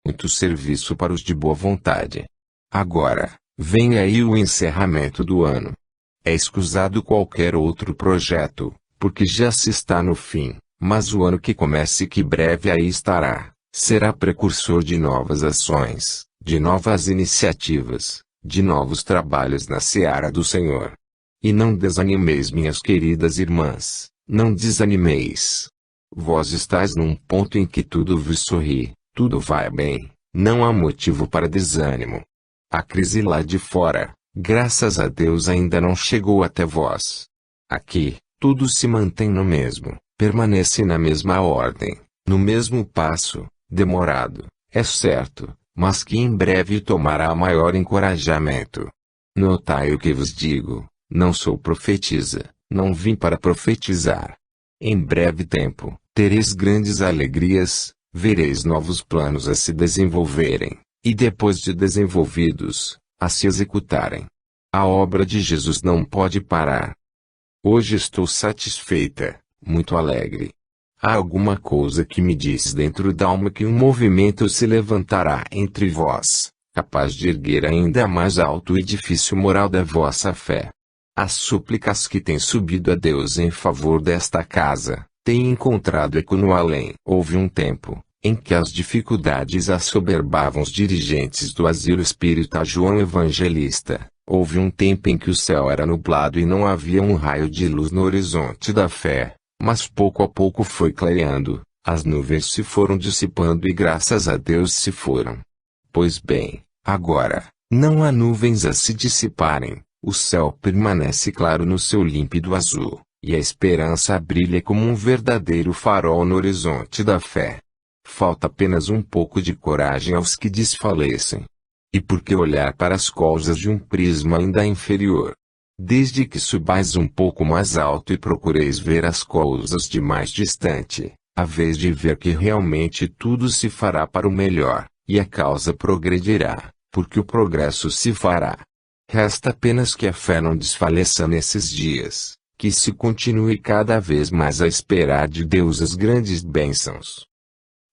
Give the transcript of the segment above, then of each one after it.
muito serviço para os de boa vontade. Agora, vem aí o encerramento do ano. É escusado qualquer outro projeto, porque já se está no fim, mas o ano que começa e que breve aí estará, será precursor de novas ações, de novas iniciativas, de novos trabalhos na seara do Senhor. E não desanimeis, minhas queridas irmãs, não desanimeis. Vós estáis num ponto em que tudo vos sorri, tudo vai bem, não há motivo para desânimo. A crise lá de fora, graças a Deus, ainda não chegou até vós. Aqui, tudo se mantém no mesmo, permanece na mesma ordem, no mesmo passo, demorado, é certo, mas que em breve tomará maior encorajamento. Notai o que vos digo, não sou profetisa, não vim para profetizar. Em breve tempo, tereis grandes alegrias, vereis novos planos a se desenvolverem, e depois de desenvolvidos, a se executarem. A obra de Jesus não pode parar. Hoje estou satisfeita, muito alegre. Há alguma coisa que me diz dentro da alma que um movimento se levantará entre vós, capaz de erguer ainda mais alto o edifício moral da vossa fé. As súplicas que têm subido a Deus em favor desta casa, têm encontrado eco no além. Houve um tempo em que as dificuldades assoberbavam os dirigentes do asilo espírita João Evangelista. Houve um tempo em que o céu era nublado e não havia um raio de luz no horizonte da fé, mas pouco a pouco foi clareando, as nuvens se foram dissipando e graças a Deus se foram. Pois bem, agora, não há nuvens a se dissiparem, o céu permanece claro no seu límpido azul, e a esperança brilha como um verdadeiro farol no horizonte da fé. Falta apenas um pouco de coragem aos que desfalecem. E por que olhar para as coisas de um prisma ainda inferior? Desde que subais um pouco mais alto e procureis ver as coisas de mais distante, a vez de ver que realmente tudo se fará para o melhor, e a causa progredirá, porque o progresso se fará. Resta apenas que a fé não desfaleça nesses dias, que se continue cada vez mais a esperar de Deus as grandes bênçãos.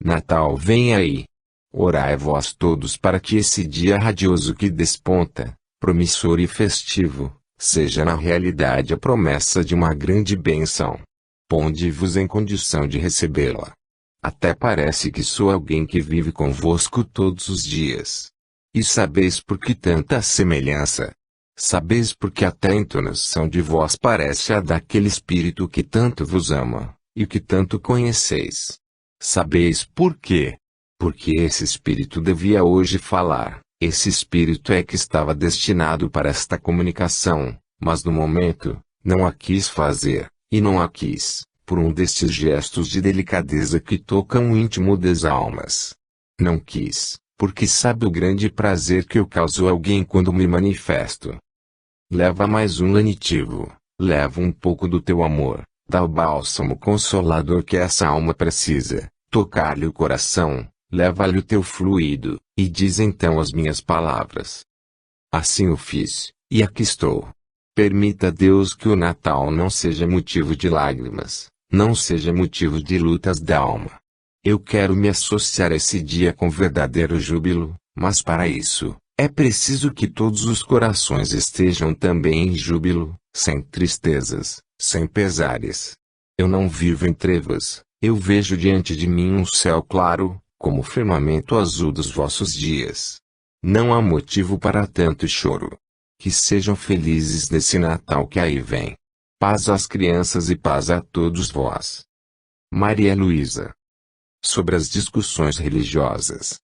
Natal vem aí. Orai vós todos para que esse dia radioso que desponta, promissor e festivo, seja na realidade a promessa de uma grande bênção. Ponde-vos em condição de recebê-la. Até parece que sou alguém que vive convosco todos os dias. E sabeis por que tanta semelhança? Sabeis por que até a entonação de voz parece a daquele Espírito que tanto vos ama, e que tanto conheceis. Sabeis por quê? Porque esse Espírito devia hoje falar, esse Espírito é que estava destinado para esta comunicação, mas no momento, não a quis fazer, e não a quis, por um destes gestos de delicadeza que tocam o íntimo das almas. Não quis, porque sabe o grande prazer que eu causo a alguém quando me manifesto. Leva mais um lenitivo, leva um pouco do teu amor, dá o bálsamo consolador que essa alma precisa, tocar-lhe o coração, leva-lhe o teu fluido, e diz então as minhas palavras. Assim o fiz, e aqui estou. Permita Deus que o Natal não seja motivo de lágrimas, não seja motivo de lutas da alma. Eu quero me associar a esse dia com verdadeiro júbilo, mas para isso, é preciso que todos os corações estejam também em júbilo, sem tristezas, sem pesares. Eu não vivo em trevas, eu vejo diante de mim um céu claro, como o firmamento azul dos vossos dias. Não há motivo para tanto choro. Que sejam felizes nesse Natal que aí vem. Paz às crianças e paz a todos vós. Maria Luísa. Sobre as discussões religiosas.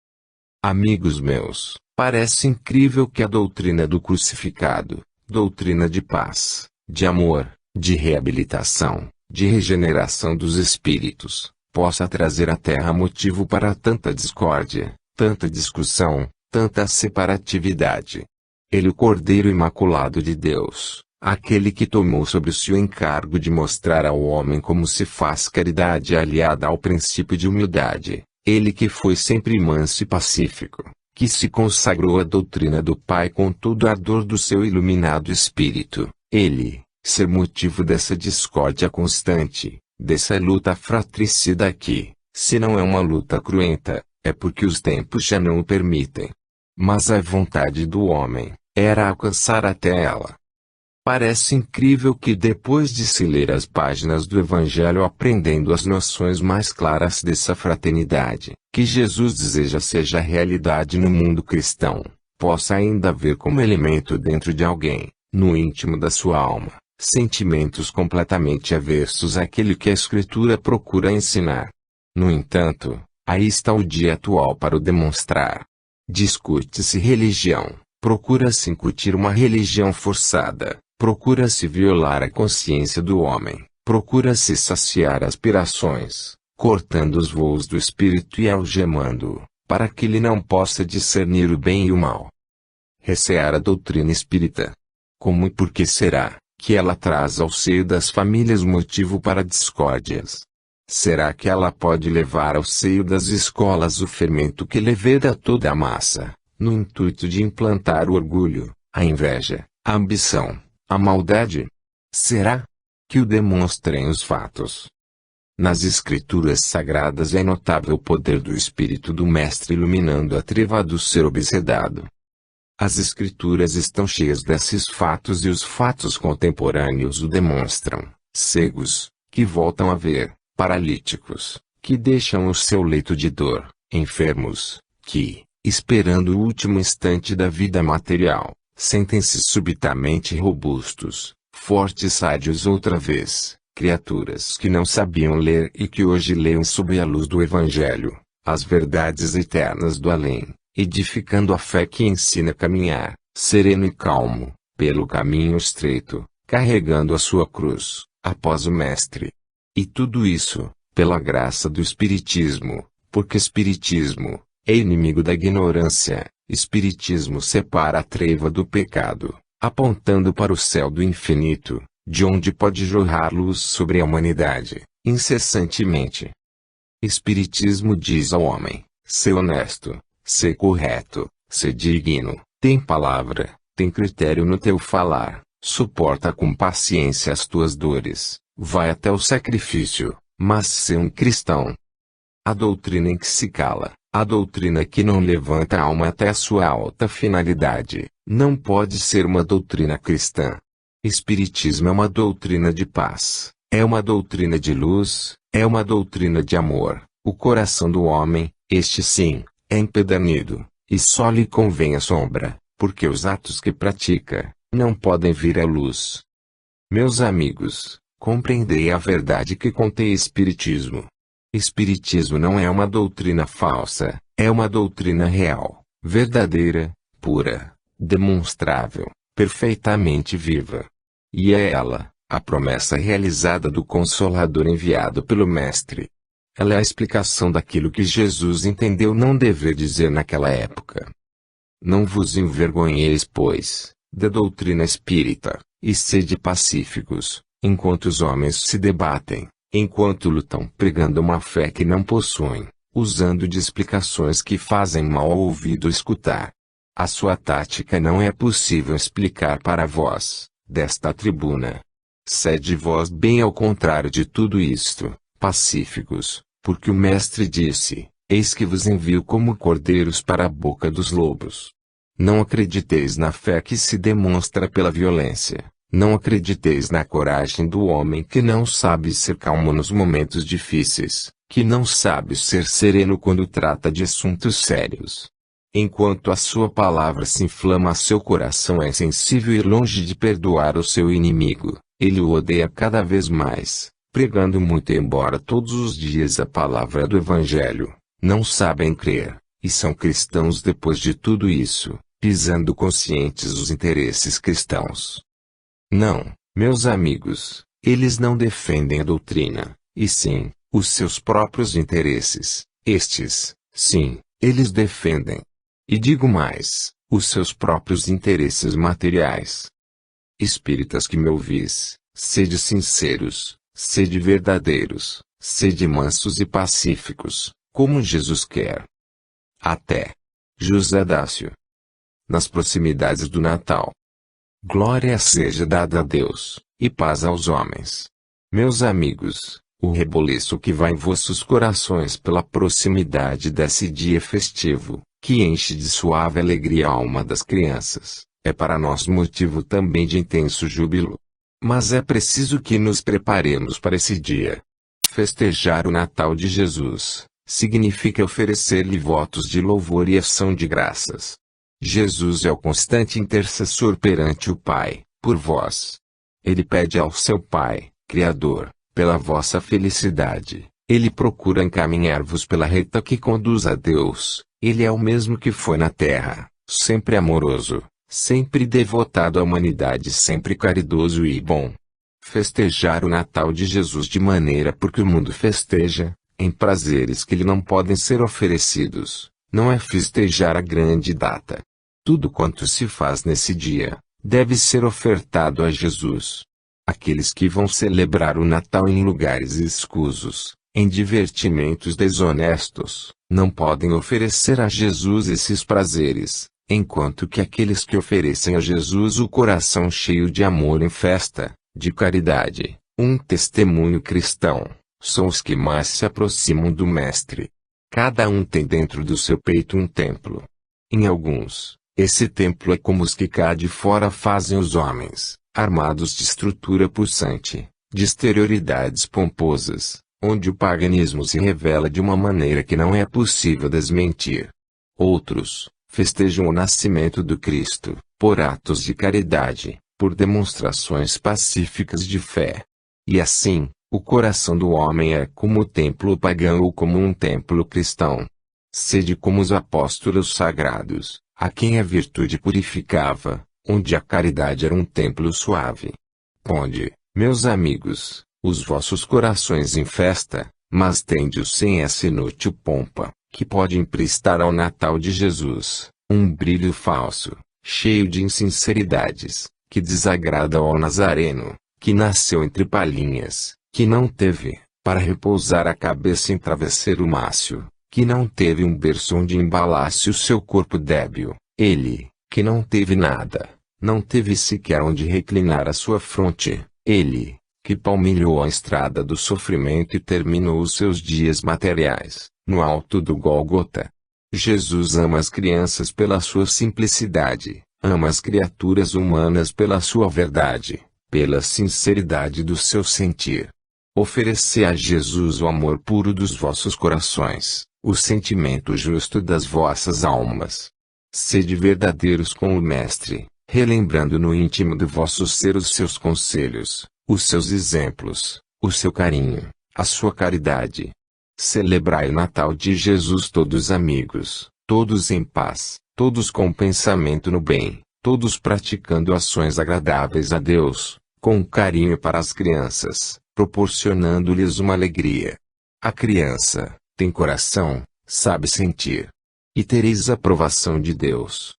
Amigos meus, parece incrível que a doutrina do crucificado, doutrina de paz, de amor, de reabilitação, de regeneração dos espíritos, possa trazer à Terra motivo para tanta discórdia, tanta discussão, tanta separatividade. Ele, o Cordeiro Imaculado de Deus, aquele que tomou sobre si o encargo de mostrar ao homem como se faz caridade aliada ao princípio de humildade, ele que foi sempre manso e pacífico, que se consagrou à doutrina do Pai com todo o ardor do seu iluminado espírito, ele, ser motivo dessa discórdia constante, dessa luta fratricida que, se não é uma luta cruenta, é porque os tempos já não o permitem. Mas a vontade do homem era alcançar até ela. Parece incrível que depois de se ler as páginas do Evangelho aprendendo as noções mais claras dessa fraternidade, que Jesus deseja seja realidade no mundo cristão, possa ainda haver como elemento dentro de alguém, no íntimo da sua alma, sentimentos completamente avessos àquele que a Escritura procura ensinar. No entanto, aí está o dia atual para o demonstrar. Discute-se religião, procura-se incutir uma religião forçada. Procura-se violar a consciência do homem, procura-se saciar aspirações, cortando os voos do espírito e algemando-o, para que ele não possa discernir o bem e o mal. Recear a doutrina espírita. Como e por que será que ela traz ao seio das famílias motivo para discórdias? Será que ela pode levar ao seio das escolas o fermento que leveda toda a massa, no intuito de implantar o orgulho, a inveja, a ambição, a maldade? Será que o demonstrem os fatos? Nas escrituras sagradas é notável o poder do Espírito do Mestre iluminando a treva do ser obsedado. As escrituras estão cheias desses fatos e os fatos contemporâneos o demonstram. Cegos, que voltam a ver, paralíticos, que deixam o seu leito de dor, enfermos, que, esperando o último instante da vida material, sentem-se subitamente robustos, fortes sádios outra vez, criaturas que não sabiam ler e que hoje leem sob a luz do Evangelho, as verdades eternas do além, edificando a fé que ensina a caminhar, sereno e calmo, pelo caminho estreito, carregando a sua cruz, após o Mestre. E tudo isso, pela graça do Espiritismo, porque Espiritismo é inimigo da ignorância. Espiritismo separa a treva do pecado, apontando para o céu do infinito, de onde pode jorrar luz sobre a humanidade, incessantemente. Espiritismo diz ao homem: sê honesto, sê correto, sê digno, tem palavra, tem critério no teu falar, suporta com paciência as tuas dores, vai até o sacrifício, mas sê um cristão. A doutrina em que se cala, a doutrina que não levanta a alma até a sua alta finalidade, não pode ser uma doutrina cristã. Espiritismo é uma doutrina de paz, é uma doutrina de luz, é uma doutrina de amor. O coração do homem, este sim, é empedernido, e só lhe convém a sombra, porque os atos que pratica, não podem vir à luz. Meus amigos, compreendei a verdade que contém Espiritismo. Espiritismo não é uma doutrina falsa, é uma doutrina real, verdadeira, pura, demonstrável, perfeitamente viva. E é ela, a promessa realizada do Consolador enviado pelo Mestre. Ela é a explicação daquilo que Jesus entendeu não dever dizer naquela época. Não vos envergonheis, pois, da doutrina espírita, e sede pacíficos, enquanto os homens se debatem, enquanto lutam pregando uma fé que não possuem, usando de explicações que fazem mal ao ouvido escutar. A sua tática não é possível explicar para vós, desta tribuna. Sede vós bem ao contrário de tudo isto, pacíficos, porque o Mestre disse: eis que vos envio como cordeiros para a boca dos lobos. Não acrediteis na fé que se demonstra pela violência. Não acrediteis na coragem do homem que não sabe ser calmo nos momentos difíceis, que não sabe ser sereno quando trata de assuntos sérios. Enquanto a sua palavra se inflama, seu coração é insensível e longe de perdoar o seu inimigo, ele o odeia cada vez mais, pregando muito embora todos os dias a palavra do Evangelho, não sabem crer, e são cristãos depois de tudo isso, pisando conscientes os interesses cristãos. Não, meus amigos, eles não defendem a doutrina, e sim, os seus próprios interesses. Estes, sim, eles defendem. E digo mais, os seus próprios interesses materiais. Espíritas que me ouvis, sede sinceros, sede verdadeiros, sede mansos e pacíficos, como Jesus quer. Até José Dácio. Nas proximidades do Natal. Glória seja dada a Deus, e paz aos homens. Meus amigos, O reboliço que vai em vossos corações pela proximidade desse dia festivo, que enche de suave alegria a alma das crianças, é para nós motivo também de intenso júbilo. Mas é preciso que nos preparemos para esse dia. Festejar o Natal de Jesus significa oferecer-lhe votos de louvor e ação de graças. Jesus é o constante intercessor perante o Pai, por vós. Ele pede ao seu Pai, Criador, pela vossa felicidade. Ele procura encaminhar-vos pela reta que conduz a Deus. Ele é o mesmo que foi na terra, sempre amoroso, sempre devotado à humanidade, sempre caridoso e bom. Festejar o Natal de Jesus de maneira porque o mundo festeja, em prazeres que lhe não podem ser oferecidos, não é festejar a grande data. Tudo quanto se faz nesse dia, deve ser ofertado a Jesus. Aqueles que vão celebrar o Natal em lugares escusos, em divertimentos desonestos, não podem oferecer a Jesus esses prazeres, enquanto que aqueles que oferecem a Jesus o coração cheio de amor em festa, de caridade, um testemunho cristão, são os que mais se aproximam do Mestre. Cada um tem dentro do seu peito um templo. Em alguns, esse templo é como os que cá de fora fazem os homens, armados de estrutura pulsante, de exterioridades pomposas, onde o paganismo se revela de uma maneira que não é possível desmentir. Outros, festejam o nascimento do Cristo, por atos de caridade, por demonstrações pacíficas de fé. E assim, o coração do homem é como o templo pagão ou como um templo cristão. Sede como os apóstolos sagrados, a quem a virtude purificava, onde a caridade era um templo suave. Ponde, meus amigos, os vossos corações em festa, mas tende-os sem essa inútil pompa, que pode emprestar ao Natal de Jesus, um brilho falso, cheio de insinceridades, que desagrada ao Nazareno, que nasceu entre palhinhas, que não teve, para repousar a cabeça em travesseiro mácio, que não teve um berço onde embalasse o seu corpo débil, ele, que não teve nada, não teve sequer onde reclinar a sua fronte, ele, que palmilhou a estrada do sofrimento e terminou os seus dias materiais, no alto do Gólgota. Jesus ama as crianças pela sua simplicidade, ama as criaturas humanas pela sua verdade, pela sinceridade do seu sentir. Oferecei a Jesus o amor puro dos vossos corações, o sentimento justo das vossas almas. Sede verdadeiros com o Mestre, relembrando no íntimo do vosso ser os seus conselhos, os seus exemplos, o seu carinho, a sua caridade. Celebrai o Natal de Jesus todos amigos, todos em paz, todos com pensamento no bem, todos praticando ações agradáveis a Deus, com carinho para as crianças, proporcionando-lhes uma alegria. A criança tem coração, sabe sentir. E tereis a aprovação de Deus.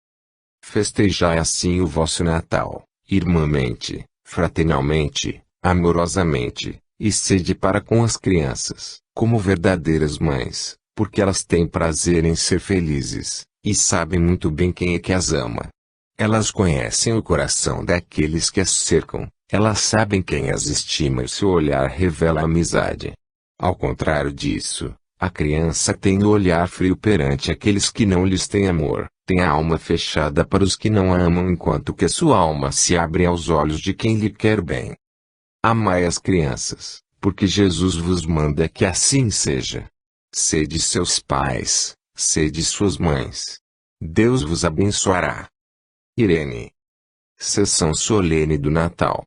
Festejai assim o vosso Natal, irmãmente, fraternalmente, amorosamente, e sede para com as crianças, como verdadeiras mães, porque elas têm prazer em ser felizes, e sabem muito bem quem é que as ama. Elas conhecem o coração daqueles que as cercam, elas sabem quem as estima e seu olhar revela amizade. Ao contrário disso, a criança tem o olhar frio perante aqueles que não lhes têm amor, tem a alma fechada para os que não a amam enquanto que sua alma se abre aos olhos de quem lhe quer bem. Amai as crianças, porque Jesus vos manda que assim seja. Sede seus pais, sede suas mães. Deus vos abençoará. Irene. Sessão solene do Natal.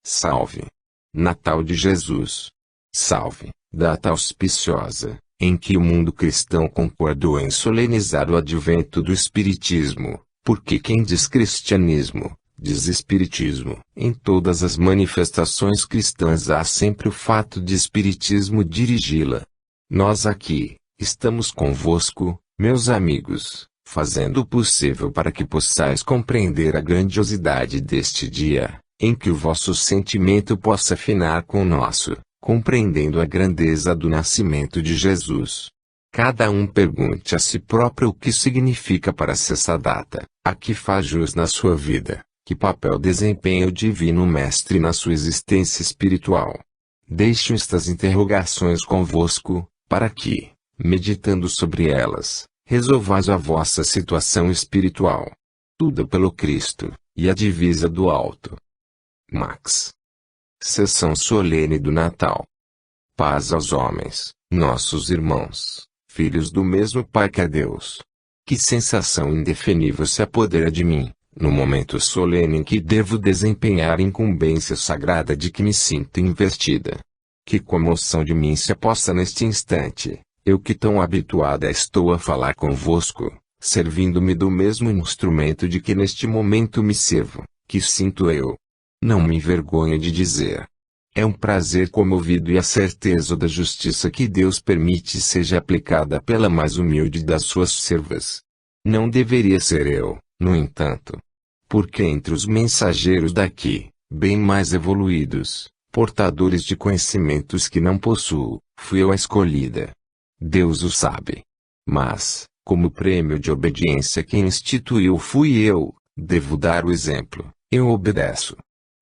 Salve. Natal de Jesus. Salve, data auspiciosa, em que o mundo cristão concordou em solenizar o advento do Espiritismo, porque quem diz cristianismo, diz espiritismo. Em todas as manifestações cristãs há sempre o fato de espiritismo dirigi-la. Nós aqui, estamos convosco, meus amigos, fazendo o possível para que possais compreender a grandiosidade deste dia, em que o vosso sentimento possa afinar com o nosso, compreendendo a grandeza do nascimento de Jesus. Cada um pergunte a si próprio o que significa para si essa data, a que faz jus na sua vida, que papel desempenha o Divino Mestre na sua existência espiritual. Deixo estas interrogações convosco, para que, meditando sobre elas, resolvais a vossa situação espiritual. Tudo pelo Cristo, e a divisa do alto. Max. Sessão solene do Natal. Paz aos homens, nossos irmãos, filhos do mesmo Pai que é Deus. Que sensação indefinível se apodera de mim, no momento solene em que devo desempenhar a incumbência sagrada de que me sinto investida. Que comoção de mim se aposta neste instante, eu que tão habituada estou a falar convosco, servindo-me do mesmo instrumento de que neste momento me sirvo, que sinto eu. Não me envergonho de dizer. É um prazer comovido e a certeza da justiça que Deus permite seja aplicada pela mais humilde das suas servas. Não deveria ser eu, no entanto. Porque entre os mensageiros daqui, bem mais evoluídos, portadores de conhecimentos que não possuo, fui eu a escolhida. Deus o sabe. Mas, como prêmio de obediência que instituiu fui eu, devo dar o exemplo, eu obedeço.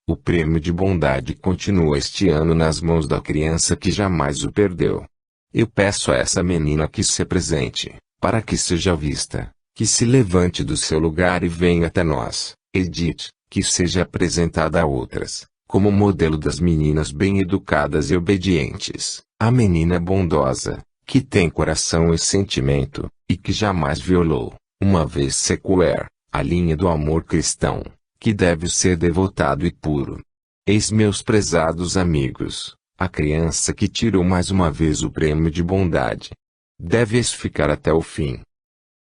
O prêmio de bondade continua este ano nas mãos da criança que jamais o perdeu. Eu peço a essa menina que se apresente, para que seja vista, que se levante do seu lugar e venha até nós, Edith, que seja apresentada a outras, como modelo das meninas bem educadas e obedientes, a menina bondosa, que tem coração e sentimento, e que jamais violou, uma vez sequer, a linha do amor cristão, que deve ser devotado e puro. Eis, meus prezados amigos, a criança que tirou mais uma vez o prêmio de bondade. Deves ficar até o fim.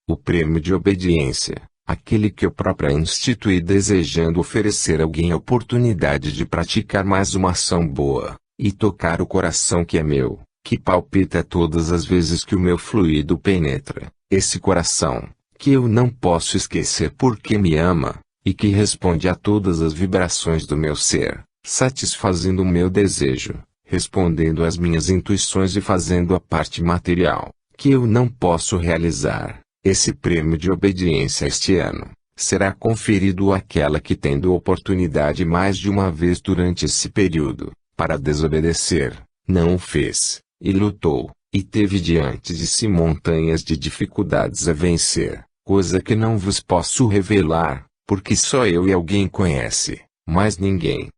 O prêmio de obediência, aquele que eu própria instituí desejando oferecer a alguém a oportunidade de praticar mais uma ação boa, e tocar o coração que é meu, que palpita todas as vezes que o meu fluido penetra, esse coração, que eu não posso esquecer porque me ama, e que responde a todas as vibrações do meu ser, satisfazendo o meu desejo, respondendo às minhas intuições e fazendo a parte material, que eu não posso realizar. Esse prêmio de obediência este ano, será conferido àquela que tendo oportunidade mais de uma vez durante esse período, para desobedecer, não o fez, e lutou, e teve diante de si montanhas de dificuldades a vencer, coisa que não vos posso revelar, porque só eu e alguém conhece, mais ninguém.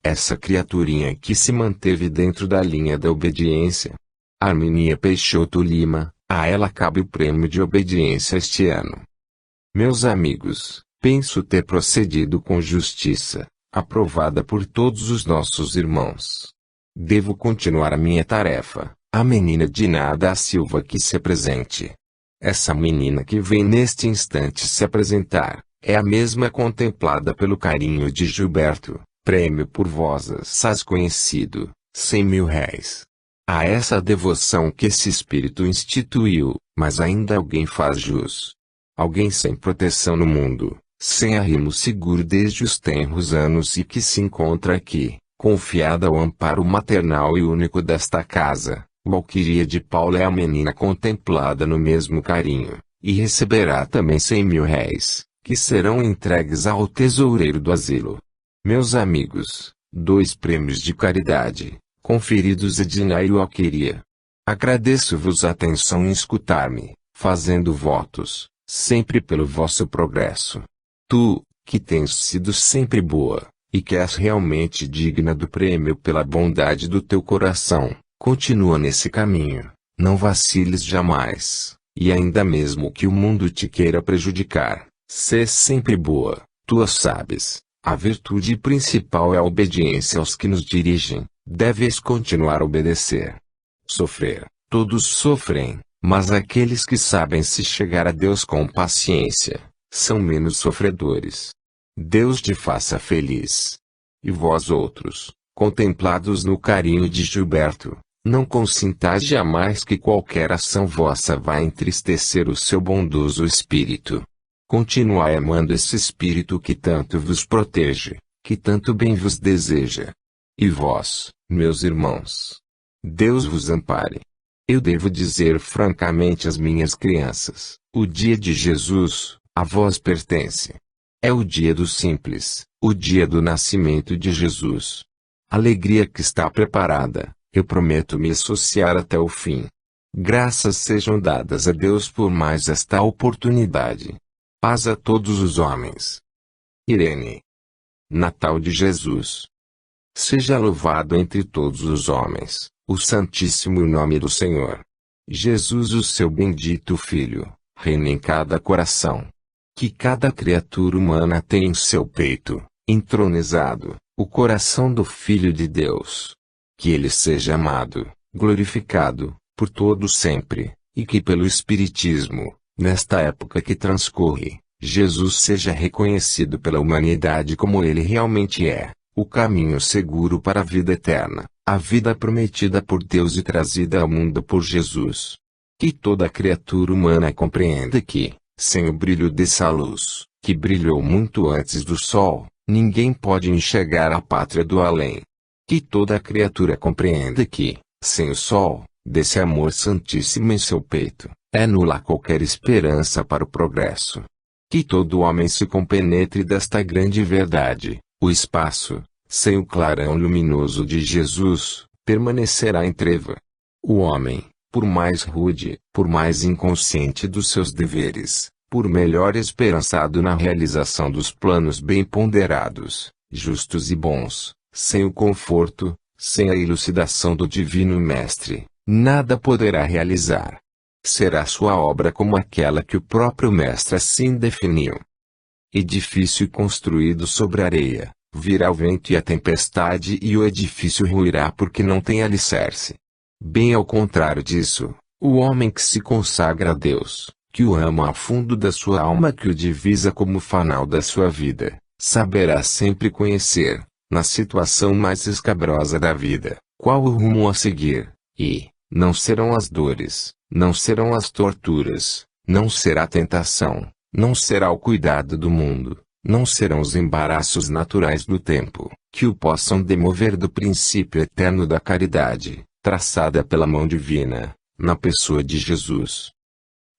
Essa criaturinha que se manteve dentro da linha da obediência. Arminia Peixoto Lima, a ela cabe o prêmio de obediência este ano. Meus amigos, penso ter procedido com justiça, aprovada por todos os nossos irmãos. Devo continuar a minha tarefa, a menina Dina da Silva que se apresente. Essa menina que vem neste instante se apresentar, é a mesma contemplada pelo carinho de Gilberto, prêmio por vós conhecido, 100.000 réis. A essa devoção que esse espírito instituiu, mas ainda alguém faz jus. Alguém sem proteção no mundo, sem arrimo seguro desde os tenros anos e que se encontra aqui, confiada ao amparo maternal e único desta casa. Valquiria de Paula é a menina contemplada no mesmo carinho, e receberá também 100.000 réis, que serão entregues ao tesoureiro do asilo. Meus amigos, 2 prêmios de caridade, conferidos a Dina e Valquiria. Agradeço-vos a atenção em escutar-me, fazendo votos, sempre pelo vosso progresso. Tu, que tens sido sempre boa, e que és realmente digna do prêmio pela bondade do teu coração, continua nesse caminho, não vaciles jamais, e ainda mesmo que o mundo te queira prejudicar, sê sempre boa, tu a sabes, a virtude principal é a obediência aos que nos dirigem, deves continuar a obedecer. Sofrer, todos sofrem, mas aqueles que sabem se chegar a Deus com paciência, são menos sofredores. Deus te faça feliz. E vós outros, contemplados no carinho de Gilberto, não consintais jamais que qualquer ação vossa vá entristecer o seu bondoso espírito. Continuai amando esse espírito que tanto vos protege, que tanto bem vos deseja. E vós, meus irmãos, Deus vos ampare. Eu devo dizer francamente às minhas crianças, o dia de Jesus, a vós pertence. É o dia do simples, o dia do nascimento de Jesus. Alegria que está preparada, eu prometo me associar até o fim. Graças sejam dadas a Deus por mais esta oportunidade. Paz a todos os homens. Irene. Natal de Jesus. Seja louvado entre todos os homens, o santíssimo nome do Senhor. Jesus, o seu bendito Filho, reina em cada coração. Que cada criatura humana tenha em seu peito, entronizado, o coração do Filho de Deus. Que ele seja amado, glorificado, por todos sempre, e que pelo Espiritismo, nesta época que transcorre, Jesus seja reconhecido pela humanidade como ele realmente é, o caminho seguro para a vida eterna, a vida prometida por Deus e trazida ao mundo por Jesus. Que toda criatura humana compreenda que, sem o brilho dessa luz, que brilhou muito antes do sol, ninguém pode enxergar a pátria do além. Que toda criatura compreenda que, sem o sol, desse amor santíssimo em seu peito, é nula qualquer esperança para o progresso. Que todo homem se compenetre desta grande verdade: o espaço, sem o clarão luminoso de Jesus, permanecerá em treva. O homem, por mais rude, por mais inconsciente dos seus deveres, por melhor esperançado na realização dos planos bem ponderados, justos e bons, sem o conforto, sem a elucidação do Divino Mestre, nada poderá realizar. Será sua obra como aquela que o próprio Mestre assim definiu. Edifício construído sobre areia, virá o vento e a tempestade e o edifício ruirá porque não tem alicerce. Bem ao contrário disso, o homem que se consagra a Deus, que o ama ao fundo da sua alma, que o divisa como fanal da sua vida, saberá sempre conhecer, na situação mais escabrosa da vida, qual o rumo a seguir, e não serão as dores, não serão as torturas, não será a tentação, não será o cuidado do mundo, não serão os embaraços naturais do tempo, que o possam demover do princípio eterno da caridade, traçada pela mão divina, na pessoa de Jesus.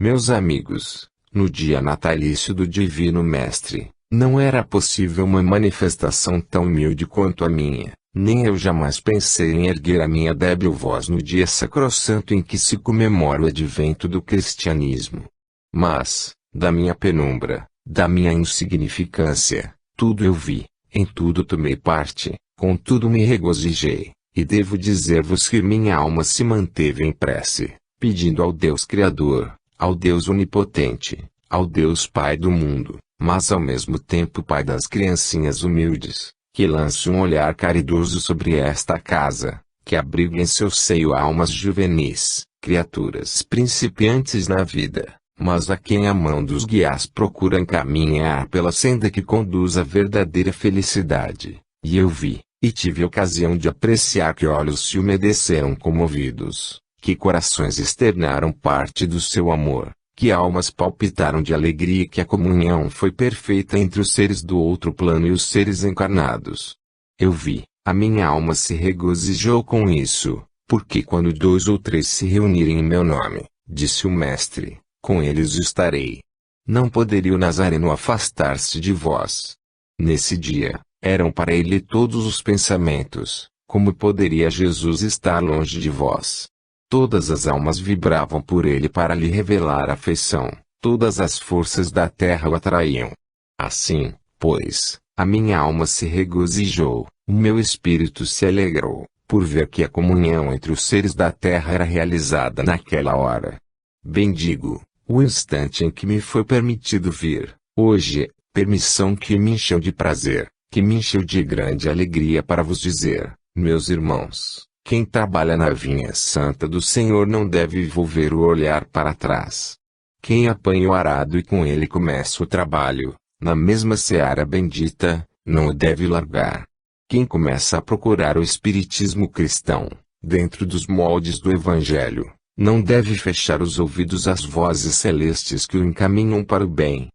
Meus amigos, no dia natalício do Divino Mestre, não era possível uma manifestação tão humilde quanto a minha. Nem eu jamais pensei em erguer a minha débil voz no dia sacrossanto em que se comemora o advento do cristianismo. Mas, da minha penumbra, da minha insignificância, tudo eu vi, em tudo tomei parte, com tudo me regozijei, e devo dizer-vos que minha alma se manteve em prece, pedindo ao Deus Criador, ao Deus Onipotente, ao Deus Pai do mundo, mas ao mesmo tempo Pai das criancinhas humildes, que lance um olhar caridoso sobre esta casa, que abriga em seu seio almas juvenis, criaturas principiantes na vida, mas a quem a mão dos guias procura encaminhar pela senda que conduz à verdadeira felicidade. E eu vi, e tive ocasião de apreciar que olhos se umedeceram comovidos, que corações externaram parte do seu amor, que almas palpitaram de alegria e que a comunhão foi perfeita entre os seres do outro plano e os seres encarnados. Eu vi, a minha alma se regozijou com isso, porque quando 2 ou 3 se reunirem em meu nome, disse o Mestre, com eles estarei. Não poderia o Nazareno afastar-se de vós. Nesse dia, eram para ele todos os pensamentos, como poderia Jesus estar longe de vós? Todas as almas vibravam por ele para lhe revelar afeição, todas as forças da terra o atraíam. Assim, pois, a minha alma se regozijou, o meu espírito se alegrou, por ver que a comunhão entre os seres da terra era realizada naquela hora. Bendigo o instante em que me foi permitido vir, hoje, permissão que me encheu de prazer, que me encheu de grande alegria para vos dizer, meus irmãos. Quem trabalha na vinha santa do Senhor não deve volver o olhar para trás. Quem apanha o arado e com ele começa o trabalho, na mesma seara bendita, não o deve largar. Quem começa a procurar o espiritismo cristão, dentro dos moldes do Evangelho, não deve fechar os ouvidos às vozes celestes que o encaminham para o bem.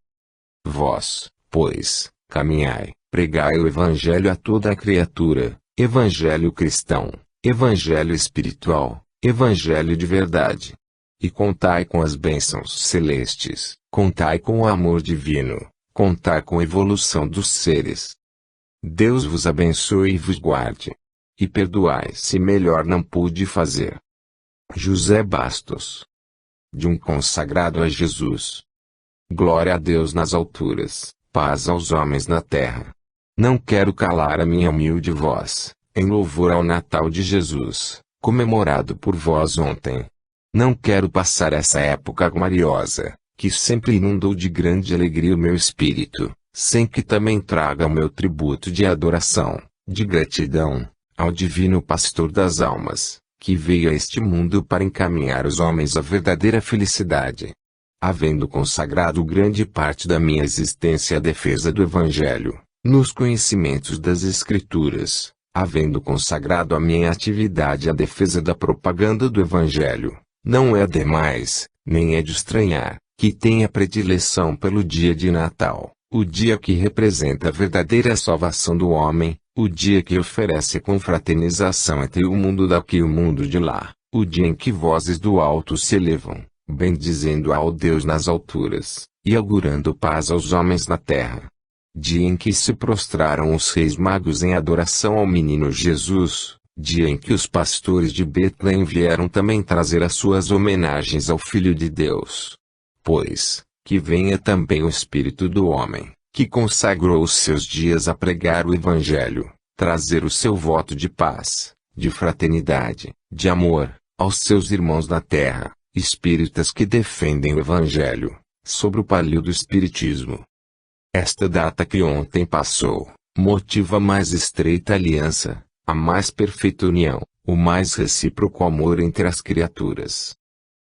Vós, pois, caminhai, pregai o Evangelho a toda a criatura, Evangelho cristão. Evangelho espiritual, Evangelho de verdade. E contai com as bênçãos celestes, contai com o amor divino, contai com a evolução dos seres. Deus vos abençoe e vos guarde. e perdoai se melhor não pude fazer. José Bastos. De um consagrado a Jesus. Glória a Deus nas alturas, paz aos homens na terra. Não quero calar a minha humilde voz, em louvor ao Natal de Jesus, comemorado por vós ontem. Não quero passar essa época gloriosa, que sempre inundou de grande alegria o meu espírito, sem que também traga o meu tributo de adoração, de gratidão, ao divino pastor das almas, que veio a este mundo para encaminhar os homens à verdadeira felicidade. Havendo consagrado grande parte da minha existência à defesa do Evangelho, nos conhecimentos das Escrituras, havendo consagrado a minha atividade à defesa da propaganda do Evangelho, não é demais, nem é de estranhar, que tenha predileção pelo dia de Natal, o dia que representa a verdadeira salvação do homem, o dia que oferece confraternização entre o mundo daqui e o mundo de lá, o dia em que vozes do alto se elevam, bendizendo ao Deus nas alturas, e augurando paz aos homens na terra. Dia em que se prostraram os reis magos em adoração ao menino Jesus, dia em que os pastores de Betlém vieram também trazer as suas homenagens ao Filho de Deus. Pois, que venha também o Espírito do homem, que consagrou os seus dias a pregar o Evangelho, trazer o seu voto de paz, de fraternidade, de amor, aos seus irmãos na terra, espíritas que defendem o Evangelho, sobre o palio do Espiritismo. Esta data que ontem passou, motiva a mais estreita aliança, a mais perfeita união, o mais recíproco amor entre as criaturas.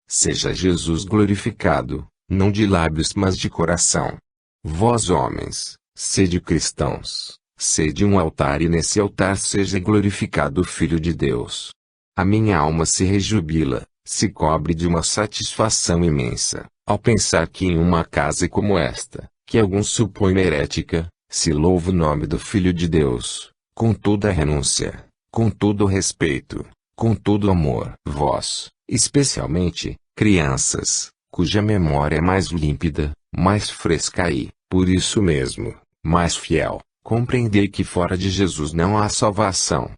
Seja Jesus glorificado, não de lábios mas de coração. Vós homens, sede cristãos, sede um altar e nesse altar seja glorificado o Filho de Deus. A minha alma se rejubila, se cobre de uma satisfação imensa, ao pensar que em uma casa como esta, que alguns supõem herética, se louva o nome do Filho de Deus, com toda a renúncia, com todo o respeito, com todo o amor. Vós, especialmente, crianças, cuja memória é mais límpida, mais fresca e, por isso mesmo, mais fiel, compreendei que fora de Jesus não há salvação.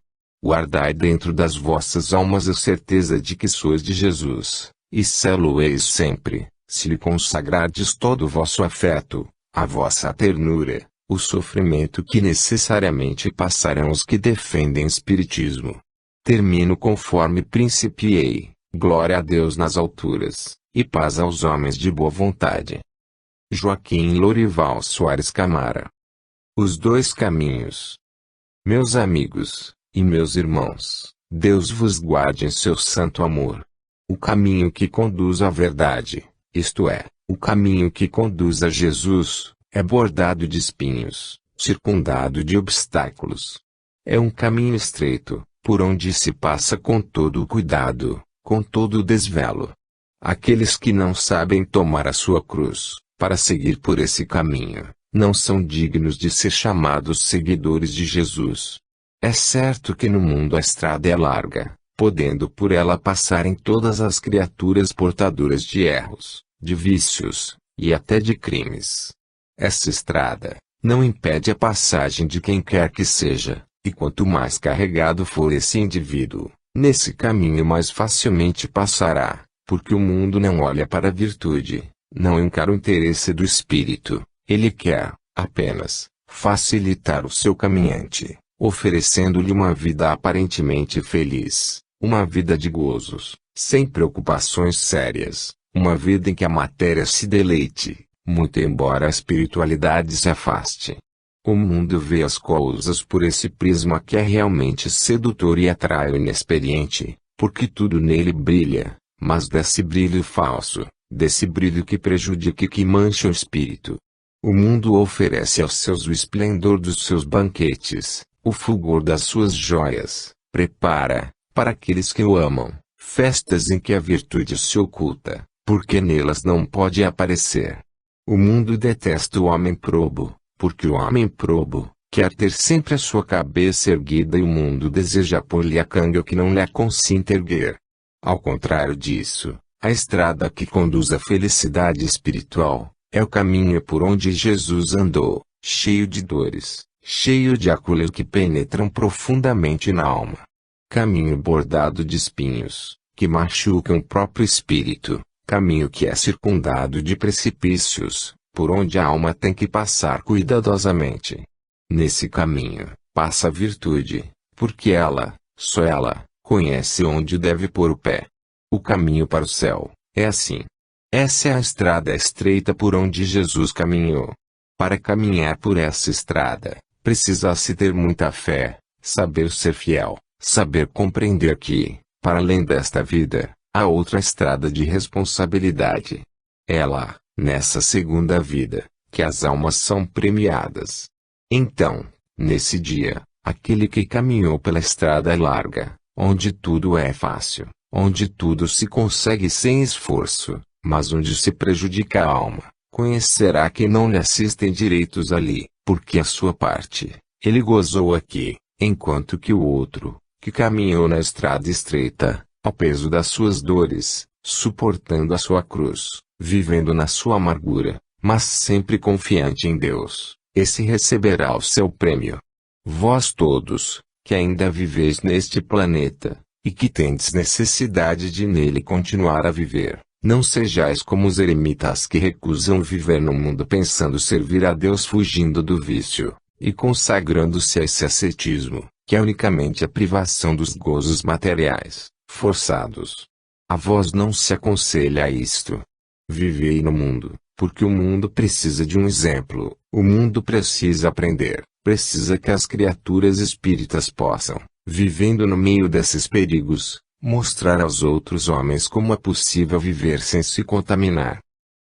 Guardai dentro das vossas almas a certeza de que sois de Jesus, e selo-eis sempre, se lhe consagrardes todo o vosso afeto, a vossa ternura, o sofrimento que necessariamente passarão os que defendem o Espiritismo. Termino conforme principiei, glória a Deus nas alturas, e paz aos homens de boa vontade. Joaquim Lorival Soares Camara. Os dois caminhos. Meus amigos, e meus irmãos, Deus vos guarde em seu santo amor. O caminho que conduz à verdade, isto é, o caminho que conduz a Jesus, é bordado de espinhos, circundado de obstáculos. É um caminho estreito, por onde se passa com todo o cuidado, com todo o desvelo. Aqueles que não sabem tomar a sua cruz, para seguir por esse caminho, não são dignos de ser chamados seguidores de Jesus. É certo que no mundo a estrada é larga, podendo por ela passarem todas as criaturas portadoras de erros, de vícios, e até de crimes. Essa estrada não impede a passagem de quem quer que seja, e quanto mais carregado for esse indivíduo, nesse caminho mais facilmente passará, porque o mundo não olha para a virtude, não encara o interesse do espírito, ele quer, apenas, facilitar o seu caminhante, oferecendo-lhe uma vida aparentemente feliz, uma vida de gozos, sem preocupações sérias, uma vida em que a matéria se deleite, muito embora a espiritualidade se afaste. O mundo vê as coisas por esse prisma que é realmente sedutor e atrai o inexperiente, porque tudo nele brilha, mas desse brilho falso, desse brilho que prejudica e que mancha o espírito. O mundo oferece aos seus o esplendor dos seus banquetes, o fulgor das suas joias, prepara, para aqueles que o amam, festas em que a virtude se oculta, porque nelas não pode aparecer. O mundo detesta o homem probo, porque o homem probo quer ter sempre a sua cabeça erguida e o mundo deseja pôr-lhe a canga que não lhe consinta erguer. Ao contrário disso, a estrada que conduz à felicidade espiritual, é o caminho por onde Jesus andou, cheio de dores, cheio de agulhas que penetram profundamente na alma. Caminho bordado de espinhos, que machucam o próprio espírito, caminho que é circundado de precipícios, por onde a alma tem que passar cuidadosamente. Nesse caminho, passa a virtude, porque ela, só ela, conhece onde deve pôr o pé. O caminho para o céu, é assim. Essa é a estrada estreita por onde Jesus caminhou. Para caminhar por essa estrada, precisa-se ter muita fé, saber ser fiel, saber compreender que, para além desta vida, há outra estrada de responsabilidade. É lá, nessa segunda vida, que as almas são premiadas. Então, nesse dia, aquele que caminhou pela estrada larga, onde tudo é fácil, onde tudo se consegue sem esforço, mas onde se prejudica a alma, conhecerá que não lhe assistem direitos ali, porque a sua parte, ele gozou aqui, enquanto que o outro, que caminhou na estrada estreita, ao peso das suas dores, suportando a sua cruz, vivendo na sua amargura, mas sempre confiante em Deus, esse receberá o seu prêmio. Vós todos, que ainda viveis neste planeta, e que tendes necessidade de nele continuar a viver, não sejais como os eremitas que recusam viver no mundo pensando servir a Deus fugindo do vício, e consagrando-se a esse ascetismo, que é unicamente a privação dos gozos materiais, forçados. A vós não se aconselha isto. Vivei no mundo, porque o mundo precisa de um exemplo, o mundo precisa aprender, precisa que as criaturas espíritas possam, vivendo no meio desses perigos, mostrar aos outros homens como é possível viver sem se contaminar.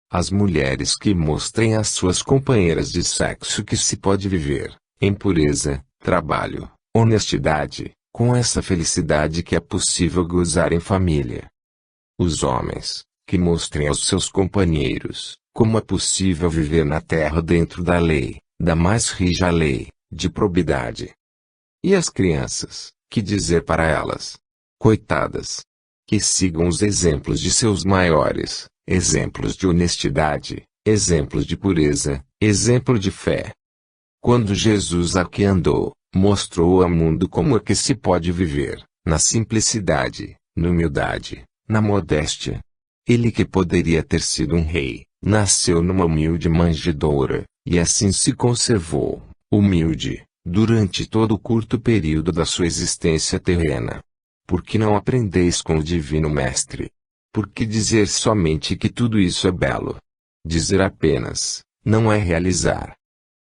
As mulheres que mostrem às suas companheiras de sexo que se pode viver, em pureza, trabalho, honestidade, com essa felicidade que é possível gozar em família. Os homens, que mostrem aos seus companheiros, como é possível viver na terra dentro da lei, da mais rija lei, de probidade. E as crianças, que dizer para elas? Coitadas! Que sigam os exemplos de seus maiores, exemplos de honestidade, exemplos de pureza, exemplo de fé. Quando Jesus aqui andou, mostrou ao mundo como é que se pode viver, na simplicidade, na humildade, na modéstia. Ele que poderia ter sido um rei, nasceu numa humilde manjedoura, e assim se conservou, humilde, durante todo o curto período da sua existência terrena. Por que não aprendeis com o Divino Mestre? Por que dizer somente que tudo isso é belo? Dizer apenas, não é realizar.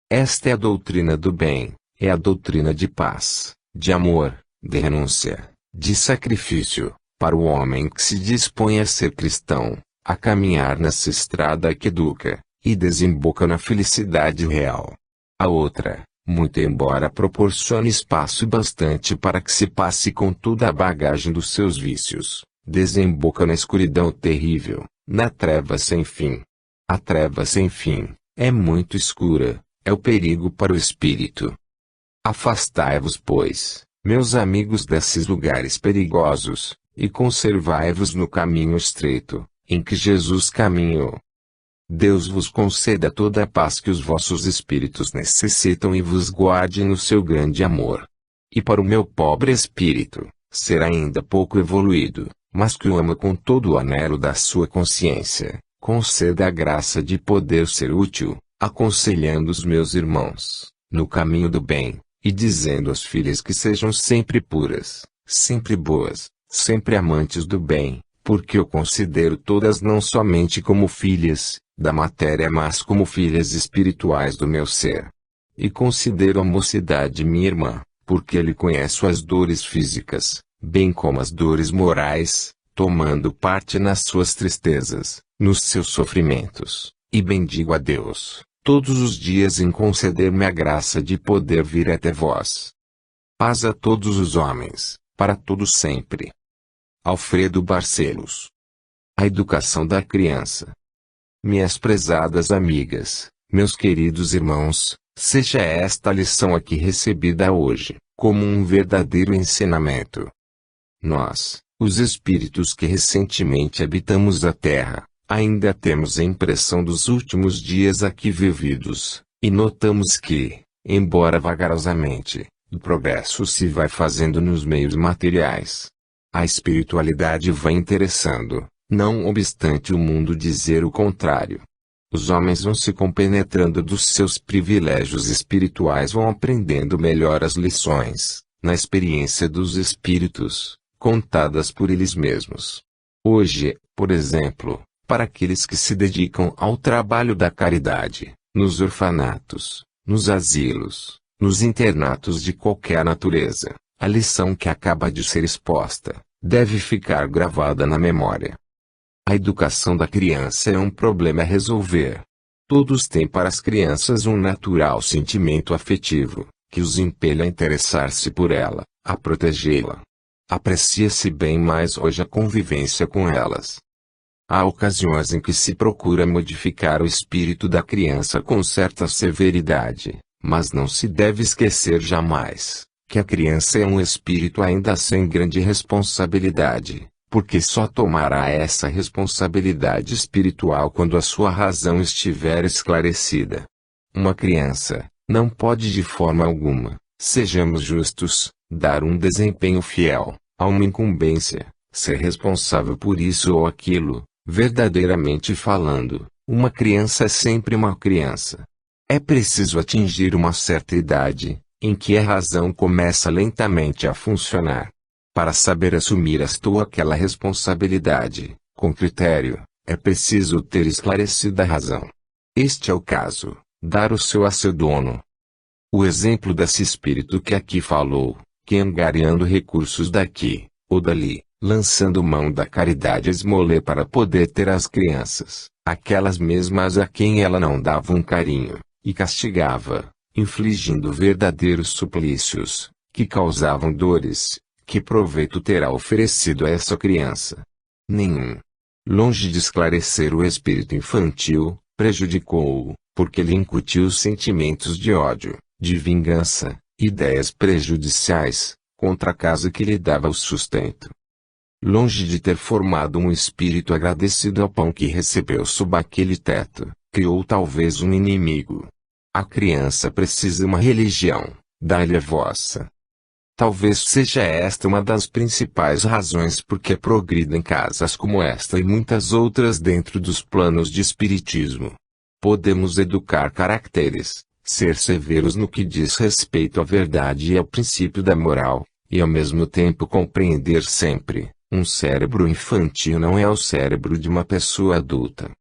Esta é a doutrina do bem, é a doutrina de paz, de amor, de renúncia, de sacrifício, para o homem que se dispõe a ser cristão, a caminhar nessa estrada que educa, e desemboca na felicidade real. A outra, muito embora proporcione espaço bastante para que se passe com toda a bagagem dos seus vícios, desemboca na escuridão terrível, na treva sem fim. A treva sem fim, é muito escura, é o perigo para o espírito. Afastai-vos, pois, meus amigos desses lugares perigosos, e conservai-vos no caminho estreito, em que Jesus caminhou. Deus vos conceda toda a paz que os vossos espíritos necessitam e vos guarde no seu grande amor. E para o meu pobre espírito, ser ainda pouco evoluído, mas que o ama com todo o anelo da sua consciência, conceda a graça de poder ser útil, aconselhando os meus irmãos, no caminho do bem, e dizendo às filhas que sejam sempre puras, sempre boas, sempre amantes do bem, porque eu considero todas não somente como filhas da matéria, mas como filhas espirituais do meu ser. E considero a mocidade minha irmã, porque lhe conheço as dores físicas, bem como as dores morais, tomando parte nas suas tristezas, nos seus sofrimentos, e bendigo a Deus, todos os dias em conceder-me a graça de poder vir até vós. Paz a todos os homens, para todos sempre. Alfredo Barcelos. A educação da criança. Minhas prezadas amigas, meus queridos irmãos, seja esta lição aqui recebida hoje, como um verdadeiro ensinamento. Nós, os espíritos que recentemente habitamos a Terra, ainda temos a impressão dos últimos dias aqui vividos, e notamos que, embora vagarosamente, o progresso se vai fazendo nos meios materiais. A espiritualidade vai interessando, não obstante o mundo dizer o contrário. Os homens vão se compenetrando dos seus privilégios espirituais, vão aprendendo melhor as lições, na experiência dos espíritos, contadas por eles mesmos. Hoje, por exemplo, para aqueles que se dedicam ao trabalho da caridade, nos orfanatos, nos asilos, nos internatos de qualquer natureza, a lição que acaba de ser exposta, deve ficar gravada na memória. A educação da criança é um problema a resolver. Todos têm para as crianças um natural sentimento afetivo, que os impele a interessar-se por ela, a protegê-la. Aprecia-se bem mais hoje a convivência com elas. Há ocasiões em que se procura modificar o espírito da criança com certa severidade, mas não se deve esquecer jamais que a criança é um espírito ainda sem grande responsabilidade, porque só tomará essa responsabilidade espiritual quando a sua razão estiver esclarecida. Uma criança não pode de forma alguma, sejamos justos, dar um desempenho fiel a uma incumbência, ser responsável por isso ou aquilo. Verdadeiramente falando, uma criança é sempre uma criança. É preciso atingir uma certa idade, em que a razão começa lentamente a funcionar. Para saber assumir esta ou aquela responsabilidade, com critério, é preciso ter esclarecida a razão. Este é o caso, dar o seu a seu dono. O exemplo desse espírito que aqui falou, que angariando recursos daqui, ou dali, lançando mão da caridade esmolê para poder ter as crianças, aquelas mesmas a quem ela não dava um carinho, e castigava, infligindo verdadeiros suplícios, que causavam dores, que proveito terá oferecido a essa criança? Nenhum. Longe de esclarecer o espírito infantil, prejudicou-o, porque lhe incutiu sentimentos de ódio, de vingança, ideias prejudiciais, contra a casa que lhe dava o sustento. Longe de ter formado um espírito agradecido ao pão que recebeu sob aquele teto, criou talvez um inimigo. A criança precisa de uma religião, dai-lhe a vossa. Talvez seja esta uma das principais razões por que progridem casas como esta e muitas outras dentro dos planos de espiritismo. Podemos educar caracteres, ser severos no que diz respeito à verdade e ao princípio da moral, e ao mesmo tempo compreender sempre. Um cérebro infantil não é o cérebro de uma pessoa adulta.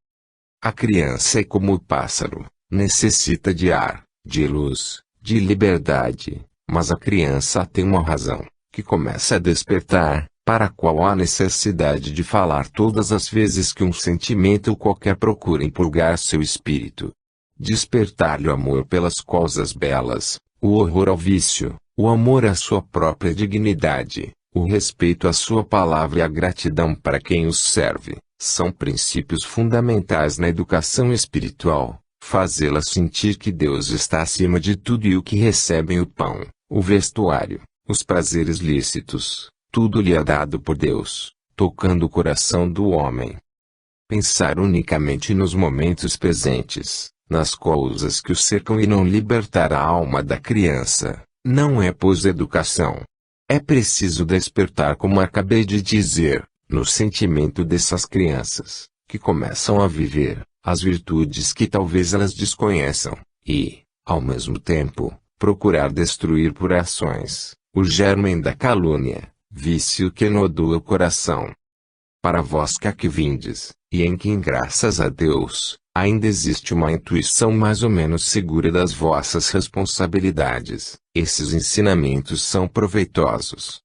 A criança é como o pássaro, necessita de ar, de luz, de liberdade, mas a criança tem uma razão, que começa a despertar, para a qual há necessidade de falar todas as vezes que um sentimento qualquer procura empolgar seu espírito. Despertar-lhe o amor pelas coisas belas, o horror ao vício, o amor à sua própria dignidade, o respeito à sua palavra e a gratidão para quem os serve, são princípios fundamentais na educação espiritual. Fazê-la sentir que Deus está acima de tudo e o que recebem o pão, o vestuário, os prazeres lícitos, tudo lhe é dado por Deus, tocando o coração do homem. Pensar unicamente nos momentos presentes, nas coisas que o cercam e não libertar a alma da criança, não é pois educação. É preciso despertar, como acabei de dizer, no sentimento dessas crianças, que começam a viver, as virtudes que talvez elas desconheçam, e, ao mesmo tempo, procurar destruir por ações, o germen da calúnia, vício que enodoa o coração. Para vós que aqui vindes, e em quem graças a Deus, ainda existe uma intuição mais ou menos segura das vossas responsabilidades, esses ensinamentos são proveitosos.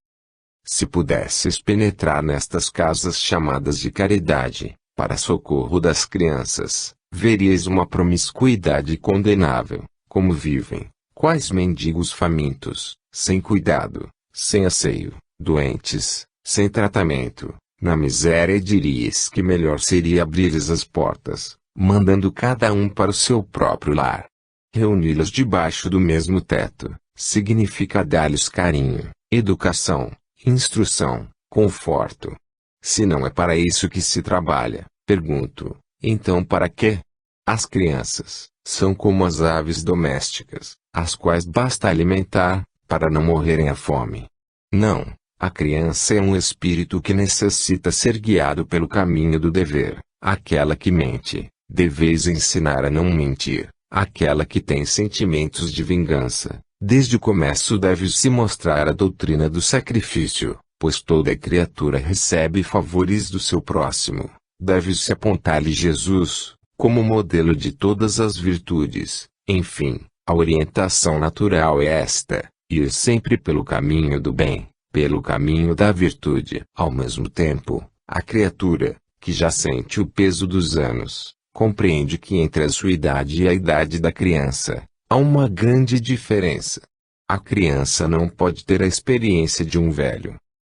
Se pudesses penetrar nestas casas chamadas de caridade, para socorro das crianças, veríeis uma promiscuidade condenável, como vivem, quais mendigos famintos, sem cuidado, sem asseio, doentes, sem tratamento, na miséria, e diríeis que melhor seria abrir-lhes as portas, mandando cada um para o seu próprio lar. Reuni-los debaixo do mesmo teto, significa dar-lhes carinho, educação, instrução, conforto. Se não é para isso que se trabalha, pergunto, então para quê? As crianças são como as aves domésticas, as quais basta alimentar, para não morrerem à fome. Não, a criança é um espírito que necessita ser guiado pelo caminho do dever. Aquela que mente, deveis ensinar a não mentir. Aquela que tem sentimentos de vingança, desde o começo deve se mostrar a doutrina do sacrifício, pois toda criatura recebe favores do seu próximo. Deve-se apontar-lhe Jesus, como modelo de todas as virtudes. Enfim, a orientação natural é esta: ir sempre pelo caminho do bem, pelo caminho da virtude. Ao mesmo tempo, a criatura, que já sente o peso dos anos, compreende que entre a sua idade e a idade da criança, há uma grande diferença. A criança não pode ter a experiência de um velho.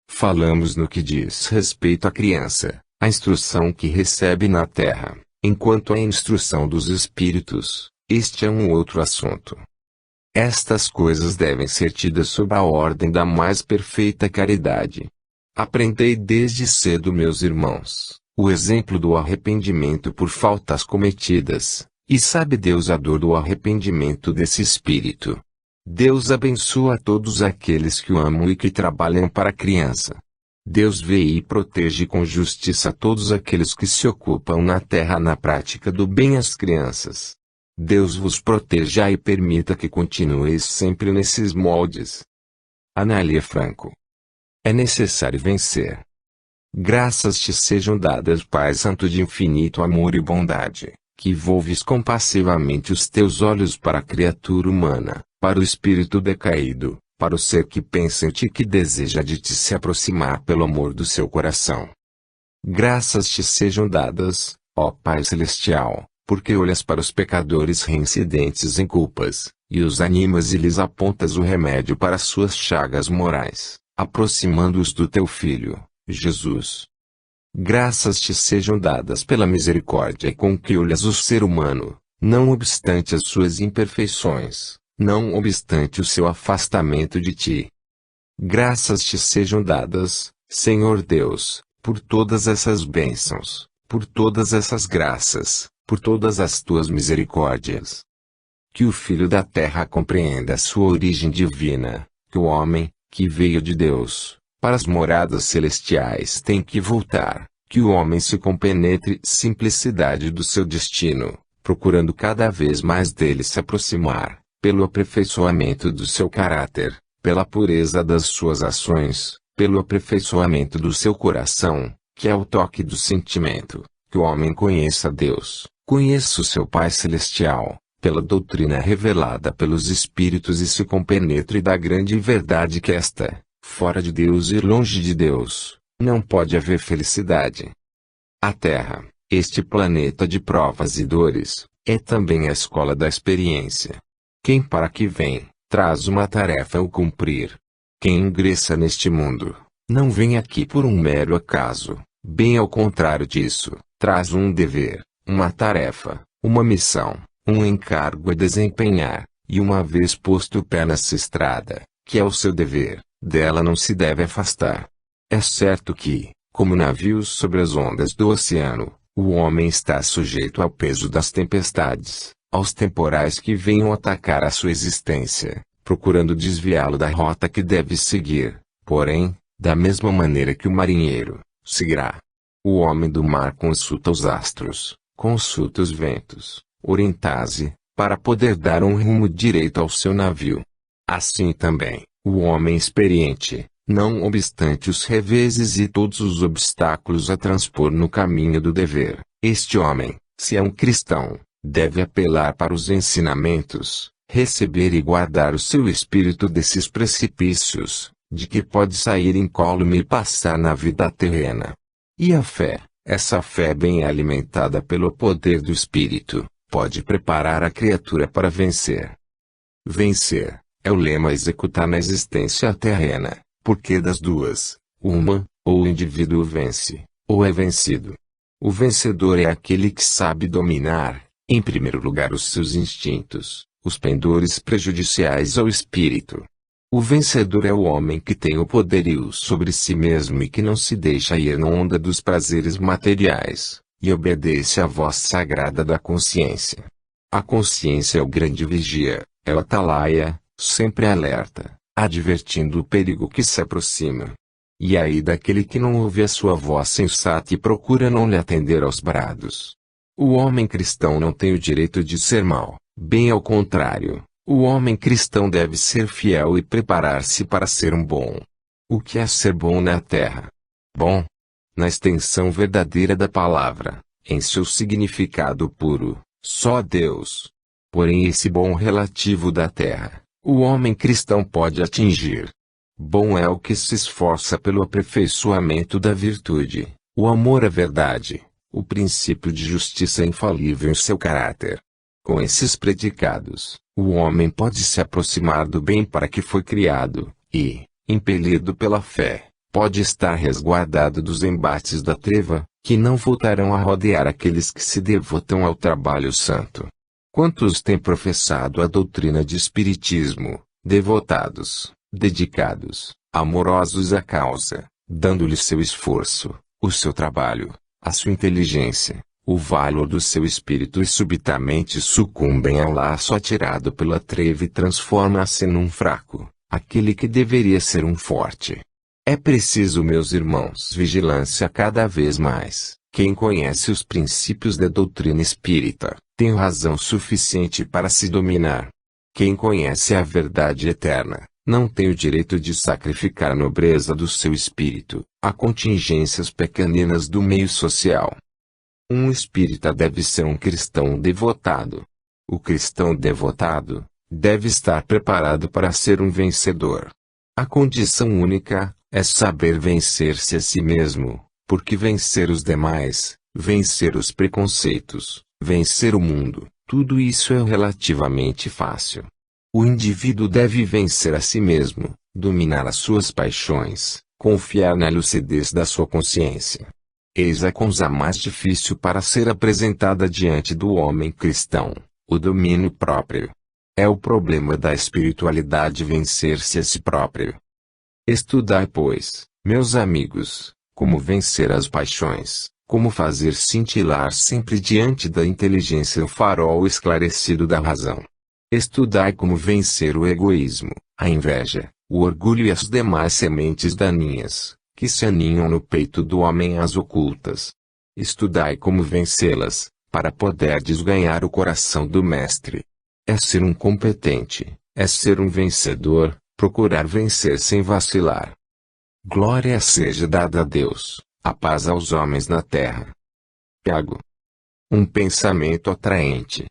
Falamos no que diz respeito à criança, a instrução que recebe na terra, enquanto a instrução dos espíritos, este é um outro assunto. Estas coisas devem ser tidas sob a ordem da mais perfeita caridade. Aprendei desde cedo, meus irmãos, o exemplo do arrependimento por faltas cometidas, e sabe Deus a dor do arrependimento desse espírito. Deus abençoa todos aqueles que o amam e que trabalham para a criança. Deus vê e protege com justiça todos aqueles que se ocupam na terra na prática do bem às crianças. Deus vos proteja e permita que continueis sempre nesses moldes. Anália Franco. É necessário vencer. Graças te sejam dadas, Pai Santo de infinito amor e bondade, que volves compassivamente os teus olhos para a criatura humana, para o espírito decaído, para o ser que pensa em ti e que deseja de ti se aproximar pelo amor do seu coração. Graças te sejam dadas, ó Pai Celestial, porque olhas para os pecadores reincidentes em culpas, e os animas e lhes apontas o remédio para suas chagas morais, aproximando-os do teu Filho, Jesus. Graças te sejam dadas pela misericórdia com que olhas o ser humano, não obstante as suas imperfeições, não obstante o seu afastamento de ti. Graças te sejam dadas, Senhor Deus, por todas essas bênçãos, por todas essas graças, por todas as tuas misericórdias. Que o Filho da Terra compreenda a sua origem divina, que o homem, que veio de Deus, para as moradas celestiais tem que voltar, que o homem se compenetre simplicidade do seu destino, procurando cada vez mais dele se aproximar, pelo aperfeiçoamento do seu caráter, pela pureza das suas ações, pelo aperfeiçoamento do seu coração, que é o toque do sentimento, que o homem conheça Deus, conheça o seu Pai Celestial, pela doutrina revelada pelos Espíritos e se compenetre da grande verdade que esta, fora de Deus e longe de Deus, não pode haver felicidade. A Terra, este planeta de provas e dores, é também a escola da experiência. Quem para que vem, traz uma tarefa a cumprir. Quem ingressa neste mundo, não vem aqui por um mero acaso, bem ao contrário disso, traz um dever, uma tarefa, uma missão, um encargo a desempenhar, e uma vez posto o pé nessa estrada, que é o seu dever, dela não se deve afastar. É certo que, como navios sobre as ondas do oceano, o homem está sujeito ao peso das tempestades, aos temporais que venham atacar a sua existência, procurando desviá-lo da rota que deve seguir, porém, da mesma maneira que o marinheiro, seguirá. O homem do mar consulta os astros, consulta os ventos, orienta-se, para poder dar um rumo direito ao seu navio. Assim também, o homem experiente, não obstante os reveses e todos os obstáculos a transpor no caminho do dever, este homem, se é um cristão, deve apelar para os ensinamentos, receber e guardar o seu espírito desses precipícios, de que pode sair incólume e passar na vida terrena. E a fé, essa fé bem alimentada pelo poder do Espírito, pode preparar a criatura para vencer. Vencer, é o lema a executar na existência terrena, porque das duas, uma, ou o indivíduo vence, ou é vencido. O vencedor é aquele que sabe dominar, em primeiro lugar, os seus instintos, os pendores prejudiciais ao espírito. O vencedor é o homem que tem o poderio sobre si mesmo e que não se deixa ir na onda dos prazeres materiais, e obedece à voz sagrada da consciência. A consciência é o grande vigia, é o atalaia, sempre alerta, advertindo o perigo que se aproxima. E aí daquele que não ouve a sua voz sensata e procura não lhe atender aos brados. O homem cristão não tem o direito de ser mau, bem ao contrário, o homem cristão deve ser fiel e preparar-se para ser um bom. O que é ser bom na terra? Bom, na extensão verdadeira da palavra, em seu significado puro, só Deus. Porém esse bom relativo da terra, o homem cristão pode atingir. Bom é o que se esforça pelo aperfeiçoamento da virtude, o amor à verdade, o princípio de justiça infalível em seu caráter. Com esses predicados, o homem pode se aproximar do bem para que foi criado, e, impelido pela fé, pode estar resguardado dos embates da treva, que não voltarão a rodear aqueles que se devotam ao trabalho santo. Quantos têm professado a doutrina de espiritismo, devotados, dedicados, amorosos à causa, dando-lhe seu esforço, o seu trabalho, a sua inteligência, o valor do seu espírito e subitamente sucumbem ao laço atirado pela treva e transforma-se num fraco, aquele que deveria ser um forte. É preciso, meus irmãos, vigilância cada vez mais. Quem conhece os princípios da doutrina espírita, tem razão suficiente para se dominar. Quem conhece a verdade eterna, não tem o direito de sacrificar a nobreza do seu espírito, a contingências pequeninas do meio social. Um espírita deve ser um cristão devotado. O cristão devotado deve estar preparado para ser um vencedor. A condição única é saber vencer-se a si mesmo, porque vencer os demais, vencer os preconceitos, vencer o mundo, tudo isso é relativamente fácil. O indivíduo deve vencer a si mesmo, dominar as suas paixões, confiar na lucidez da sua consciência. Eis a coisa mais difícil para ser apresentada diante do homem cristão, o domínio próprio. É o problema da espiritualidade vencer-se a si próprio. Estudai, pois, meus amigos, como vencer as paixões, como fazer cintilar sempre diante da inteligência o farol esclarecido da razão. Estudai como vencer o egoísmo, a inveja, o orgulho e as demais sementes daninhas, que se aninham no peito do homem às ocultas. Estudai como vencê-las, para poderdes ganhar o coração do mestre. É ser um competente, é ser um vencedor, procurar vencer sem vacilar. Glória seja dada a Deus, a paz aos homens na terra. Tiago. Um pensamento atraente.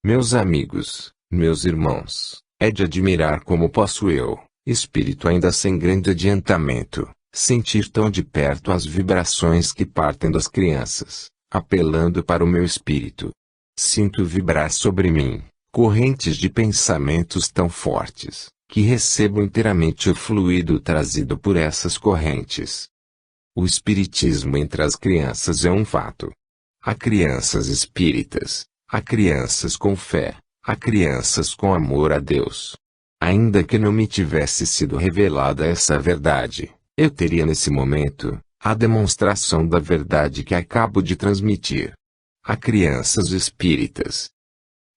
Meus amigos, meus irmãos, é de admirar como posso eu, espírito ainda sem grande adiantamento, sentir tão de perto as vibrações que partem das crianças, apelando para o meu espírito. Sinto vibrar sobre mim correntes de pensamentos tão fortes, que recebo inteiramente o fluido trazido por essas correntes. O espiritismo entre as crianças é um fato. Há crianças espíritas, há crianças com fé, há crianças com amor a Deus. Ainda que não me tivesse sido revelada essa verdade, eu teria nesse momento a demonstração da verdade que acabo de transmitir. Há crianças espíritas.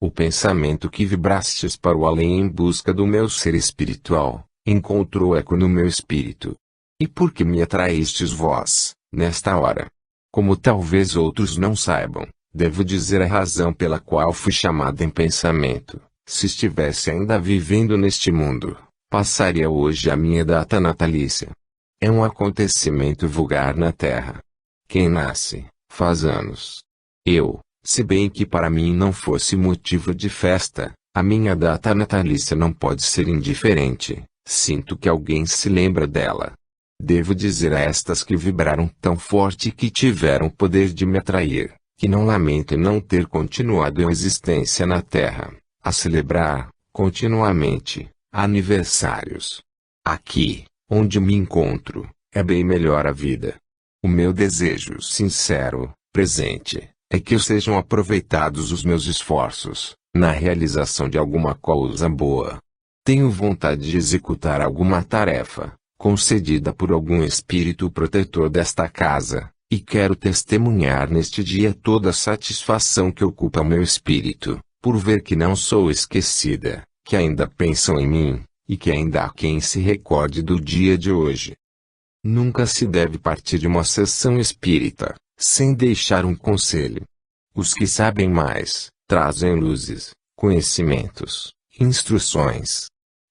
O pensamento que vibrastes para o além em busca do meu ser espiritual, encontrou eco no meu espírito. E por que me atraístes vós, nesta hora? Como talvez outros não saibam, devo dizer a razão pela qual fui chamado em pensamento. Se estivesse ainda vivendo neste mundo, passaria hoje a minha data natalícia. É um acontecimento vulgar na Terra. Quem nasce, faz anos. Eu, se bem que para mim não fosse motivo de festa, a minha data natalícia não pode ser indiferente. Sinto que alguém se lembra dela. Devo dizer a estas que vibraram tão forte que tiveram poder de me atrair, que não lamentem não ter continuado a existência na Terra, a celebrar, continuamente, aniversários. Aqui, onde me encontro, é bem melhor a vida. O meu desejo sincero, presente, é que sejam aproveitados os meus esforços, na realização de alguma causa boa. Tenho vontade de executar alguma tarefa, concedida por algum espírito protetor desta casa, E quero testemunhar neste dia toda a satisfação que ocupa o meu espírito, por ver que não sou esquecida, que ainda pensam em mim, e que ainda há quem se recorde do dia de hoje. Nunca se deve partir de uma sessão espírita, sem deixar um conselho. Os que sabem mais, trazem luzes, conhecimentos, instruções.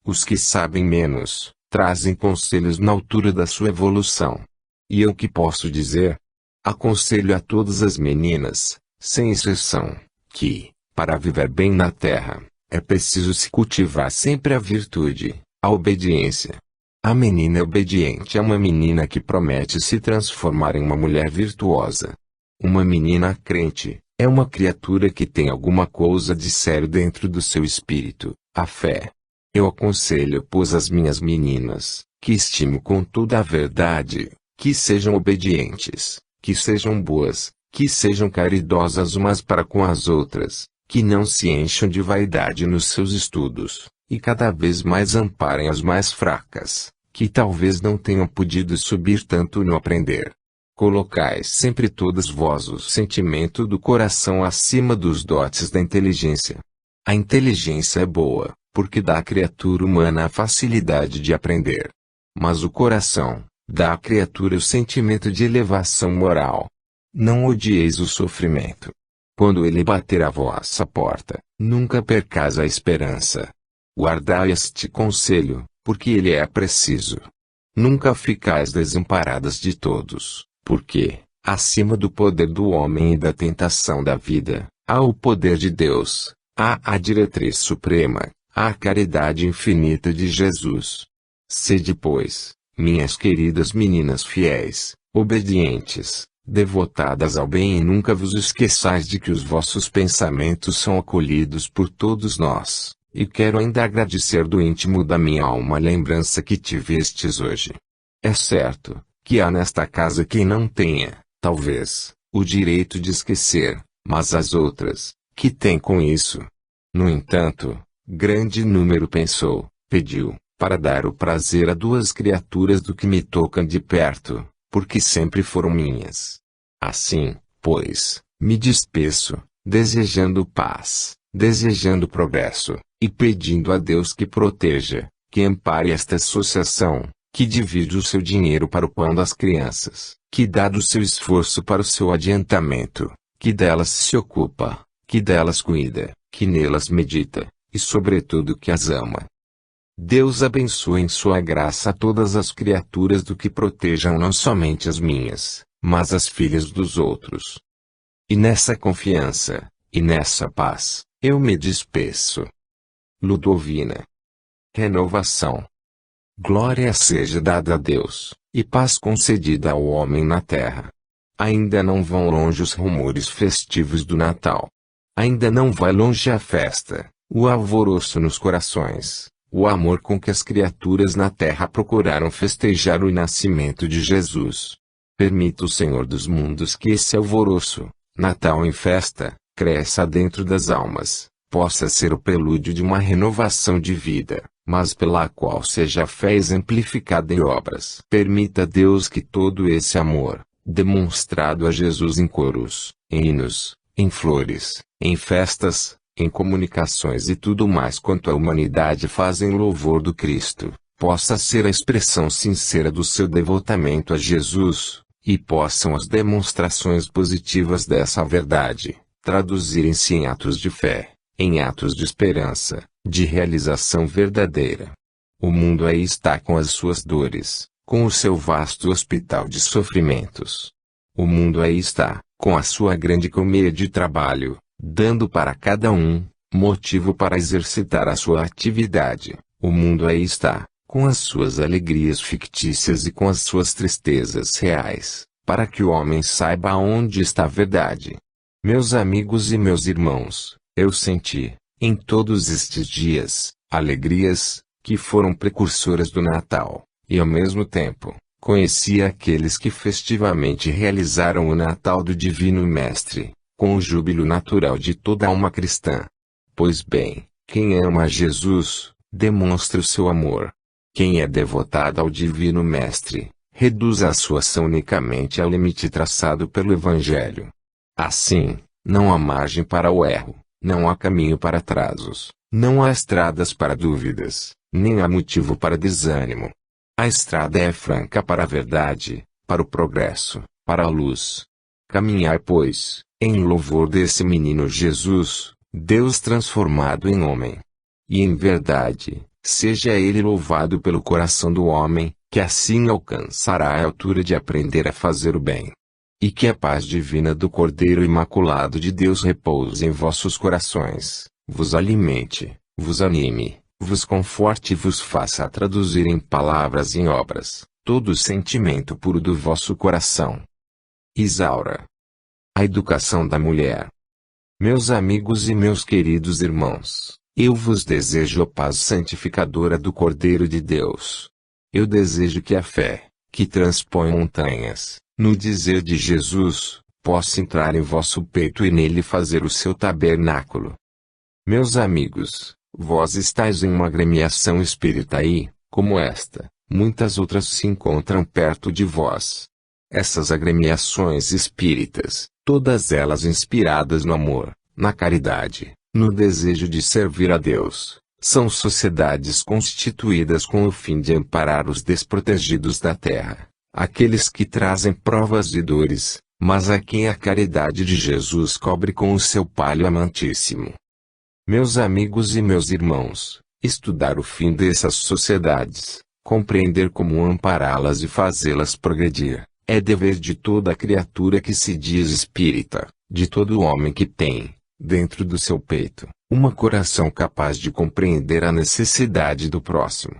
Os que sabem menos, trazem conselhos na altura da sua evolução. E eu que posso dizer? Aconselho a todas as meninas, sem exceção, que, para viver bem na terra, é preciso se cultivar sempre a virtude, a obediência. A menina obediente é uma menina que promete se transformar em uma mulher virtuosa. Uma menina crente é uma criatura que tem alguma coisa de sério dentro do seu espírito, a fé. Eu aconselho, pois, as minhas meninas, que estimo com toda a verdade, que sejam obedientes, que sejam boas, que sejam caridosas umas para com as outras, que não se encham de vaidade nos seus estudos, e cada vez mais amparem as mais fracas, que talvez não tenham podido subir tanto no aprender. Colocais sempre todos vós o sentimento do coração acima dos dotes da inteligência. A inteligência é boa, porque dá à criatura humana a facilidade de aprender. Mas o coração dá à criatura o sentimento de elevação moral. Não odieis o sofrimento. Quando ele bater à vossa porta, nunca percais a esperança. Guardai este conselho, porque ele é preciso. Nunca ficais desamparadas de todos, porque, acima do poder do homem e da tentação da vida, há o poder de Deus, há a diretriz suprema, há a caridade infinita de Jesus. Sede, pois, minhas queridas meninas fiéis, obedientes, devotadas ao bem, e nunca vos esqueçais de que os vossos pensamentos são acolhidos por todos nós, e quero ainda agradecer do íntimo da minha alma a lembrança que tivestes hoje. É certo, que há nesta casa quem não tenha, talvez, o direito de esquecer, mas as outras, que têm com isso. No entanto, grande número pensou, pediu, para dar o prazer a duas criaturas do que me tocam de perto, porque sempre foram minhas. Assim, pois, me despeço, desejando paz, desejando progresso, e pedindo a Deus que proteja, que ampare esta associação, que divide o seu dinheiro para o pão das crianças, que dá do seu esforço para o seu adiantamento, que delas se ocupa, que delas cuida, que nelas medita, e sobretudo que as ama. Deus abençoe em sua graça a todas as criaturas do que protejam não somente as minhas, mas as filhas dos outros. E nessa confiança, e nessa paz, eu me despeço. Ludovina. Renovação. Glória seja dada a Deus, e paz concedida ao homem na terra. Ainda não vão longe os rumores festivos do Natal. Ainda não vai longe a festa, o alvoroço nos corações, o amor com que as criaturas na terra procuraram festejar o nascimento de Jesus. Permita o Senhor dos mundos que esse alvoroço, Natal em festa, cresça dentro das almas, possa ser o prelúdio de uma renovação de vida, mas pela qual seja a fé exemplificada em obras. Permita Deus que todo esse amor, demonstrado a Jesus em coros, em hinos, em flores, em festas, em comunicações e tudo mais quanto a humanidade faz em louvor do Cristo, possa ser a expressão sincera do seu devotamento a Jesus, e possam as demonstrações positivas dessa verdade traduzirem-se em atos de fé, em atos de esperança, de realização verdadeira. O mundo aí está com as suas dores, com o seu vasto hospital de sofrimentos. O mundo aí está, com a sua grande colmeia de trabalho, dando para cada um motivo para exercitar a sua atividade. O mundo aí está, com as suas alegrias fictícias e com as suas tristezas reais, para que o homem saiba onde está a verdade. Meus amigos e meus irmãos, eu senti, em todos estes dias, alegrias, que foram precursoras do Natal, e ao mesmo tempo, conheci aqueles que festivamente realizaram o Natal do Divino Mestre, com o júbilo natural de toda alma cristã. Pois bem, quem ama Jesus, demonstra o seu amor. Quem é devotado ao Divino Mestre, reduza a sua ação unicamente ao limite traçado pelo Evangelho. Assim, não há margem para o erro, não há caminho para atrasos, não há estradas para dúvidas, nem há motivo para desânimo. A estrada é franca para a verdade, para o progresso, para a luz. Caminhai, pois, em louvor desse menino Jesus, Deus transformado em homem. E em verdade, seja ele louvado pelo coração do homem, que assim alcançará a altura de aprender a fazer o bem. E que a paz divina do Cordeiro Imaculado de Deus repouse em vossos corações, vos alimente, vos anime, vos conforte e vos faça traduzir em palavras e em obras todo o sentimento puro do vosso coração. Isaura. A educação da mulher. Meus amigos e meus queridos irmãos, eu vos desejo a paz santificadora do Cordeiro de Deus. Eu desejo que a fé, que transpõe montanhas, no dizer de Jesus, possa entrar em vosso peito e nele fazer o seu tabernáculo. Meus amigos, vós estáis em uma agremiação espírita e, como esta, muitas outras se encontram perto de vós. Essas agremiações espíritas, todas elas inspiradas no amor, na caridade, no desejo de servir a Deus, são sociedades constituídas com o fim de amparar os desprotegidos da terra, aqueles que trazem provas e dores, mas a quem a caridade de Jesus cobre com o seu palho amantíssimo. Meus amigos e meus irmãos, estudar o fim dessas sociedades, compreender como ampará-las e fazê-las progredir, é dever de toda criatura que se diz espírita, de todo homem que tem, dentro do seu peito, um coração capaz de compreender a necessidade do próximo.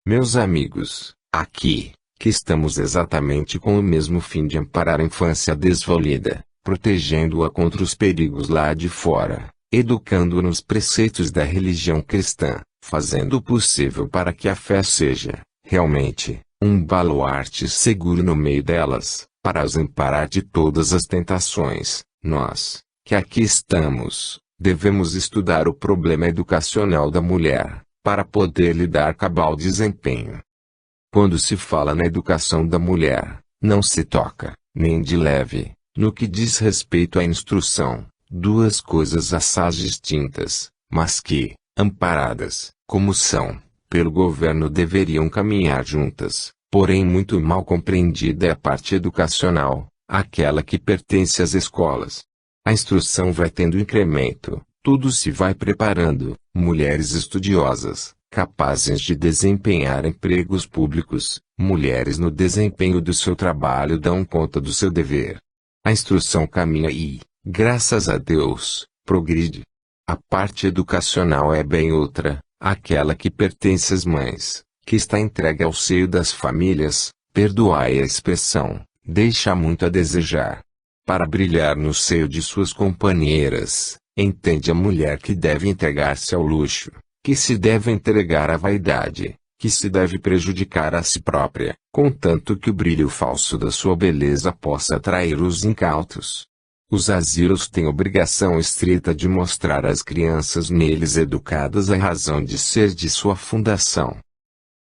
Meus amigos, aqui, que estamos exatamente com o mesmo fim de amparar a infância desvalida, protegendo-a contra os perigos lá de fora, educando-a nos preceitos da religião cristã, fazendo o possível para que a fé seja, realmente, um baluarte seguro no meio delas, para as amparar de todas as tentações. Nós, que aqui estamos, devemos estudar o problema educacional da mulher, para poder lhe dar cabal desempenho. Quando se fala na educação da mulher, não se toca, nem de leve, no que diz respeito à instrução, duas coisas assaz distintas, mas que, amparadas, como são, pelo governo deveriam caminhar juntas, porém muito mal compreendida é a parte educacional, aquela que pertence às escolas. A instrução vai tendo incremento, tudo se vai preparando, mulheres estudiosas, capazes de desempenhar empregos públicos, mulheres no desempenho do seu trabalho dão conta do seu dever. A instrução caminha e, graças a Deus, progride. A parte educacional é bem outra, aquela que pertence às mães, que está entregue ao seio das famílias, perdoai a expressão, deixa muito a desejar. Para brilhar no seio de suas companheiras, entende a mulher que deve entregar-se ao luxo, que se deve entregar à vaidade, que se deve prejudicar a si própria, contanto que o brilho falso da sua beleza possa atrair os incautos. Os asilos têm obrigação estrita de mostrar às crianças neles educadas a razão de ser de sua fundação.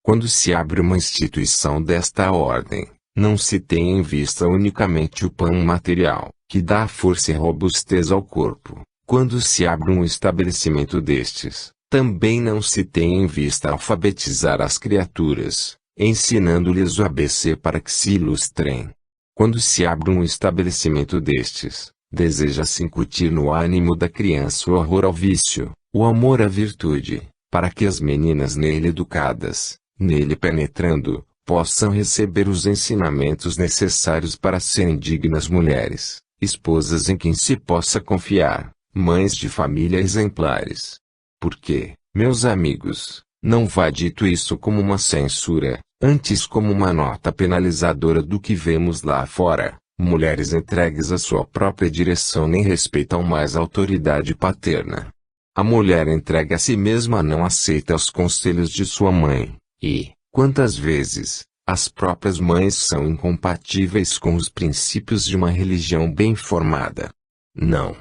Quando se abre uma instituição desta ordem, não se tem em vista unicamente o pão material, que dá força e robustez ao corpo. Quando se abre um estabelecimento destes, também não se tem em vista alfabetizar as criaturas, ensinando-lhes o ABC para que se ilustrem. Quando se abre um estabelecimento destes, deseja-se incutir no ânimo da criança o horror ao vício, o amor à virtude, para que as meninas nele educadas, nele penetrando, possam receber os ensinamentos necessários para serem dignas mulheres, esposas em quem se possa confiar, mães de família exemplares. Porque, meus amigos, não vá dito isso como uma censura, antes como uma nota penalizadora do que vemos lá fora, mulheres entregues à sua própria direção nem respeitam mais a autoridade paterna. A mulher entregue a si mesma não aceita os conselhos de sua mãe, e, quantas vezes, as próprias mães são incompatíveis com os princípios de uma religião bem formada. Não.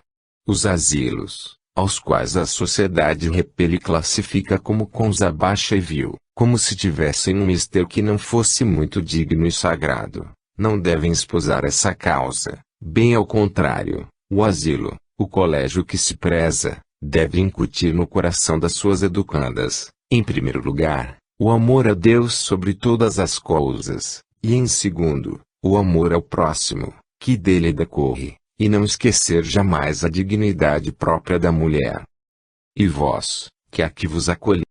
Os asilos, aos quais a sociedade repele e classifica como cons abaixo e vil, como se tivessem um mister que não fosse muito digno e sagrado. Não devem esposar essa causa, bem ao contrário, o asilo, o colégio que se preza, deve incutir no coração das suas educandas, em primeiro lugar, o amor a Deus sobre todas as coisas, e em segundo, o amor ao próximo, que dele decorre, e não esquecer jamais a dignidade própria da mulher. E vós, que aqui vos acolhi,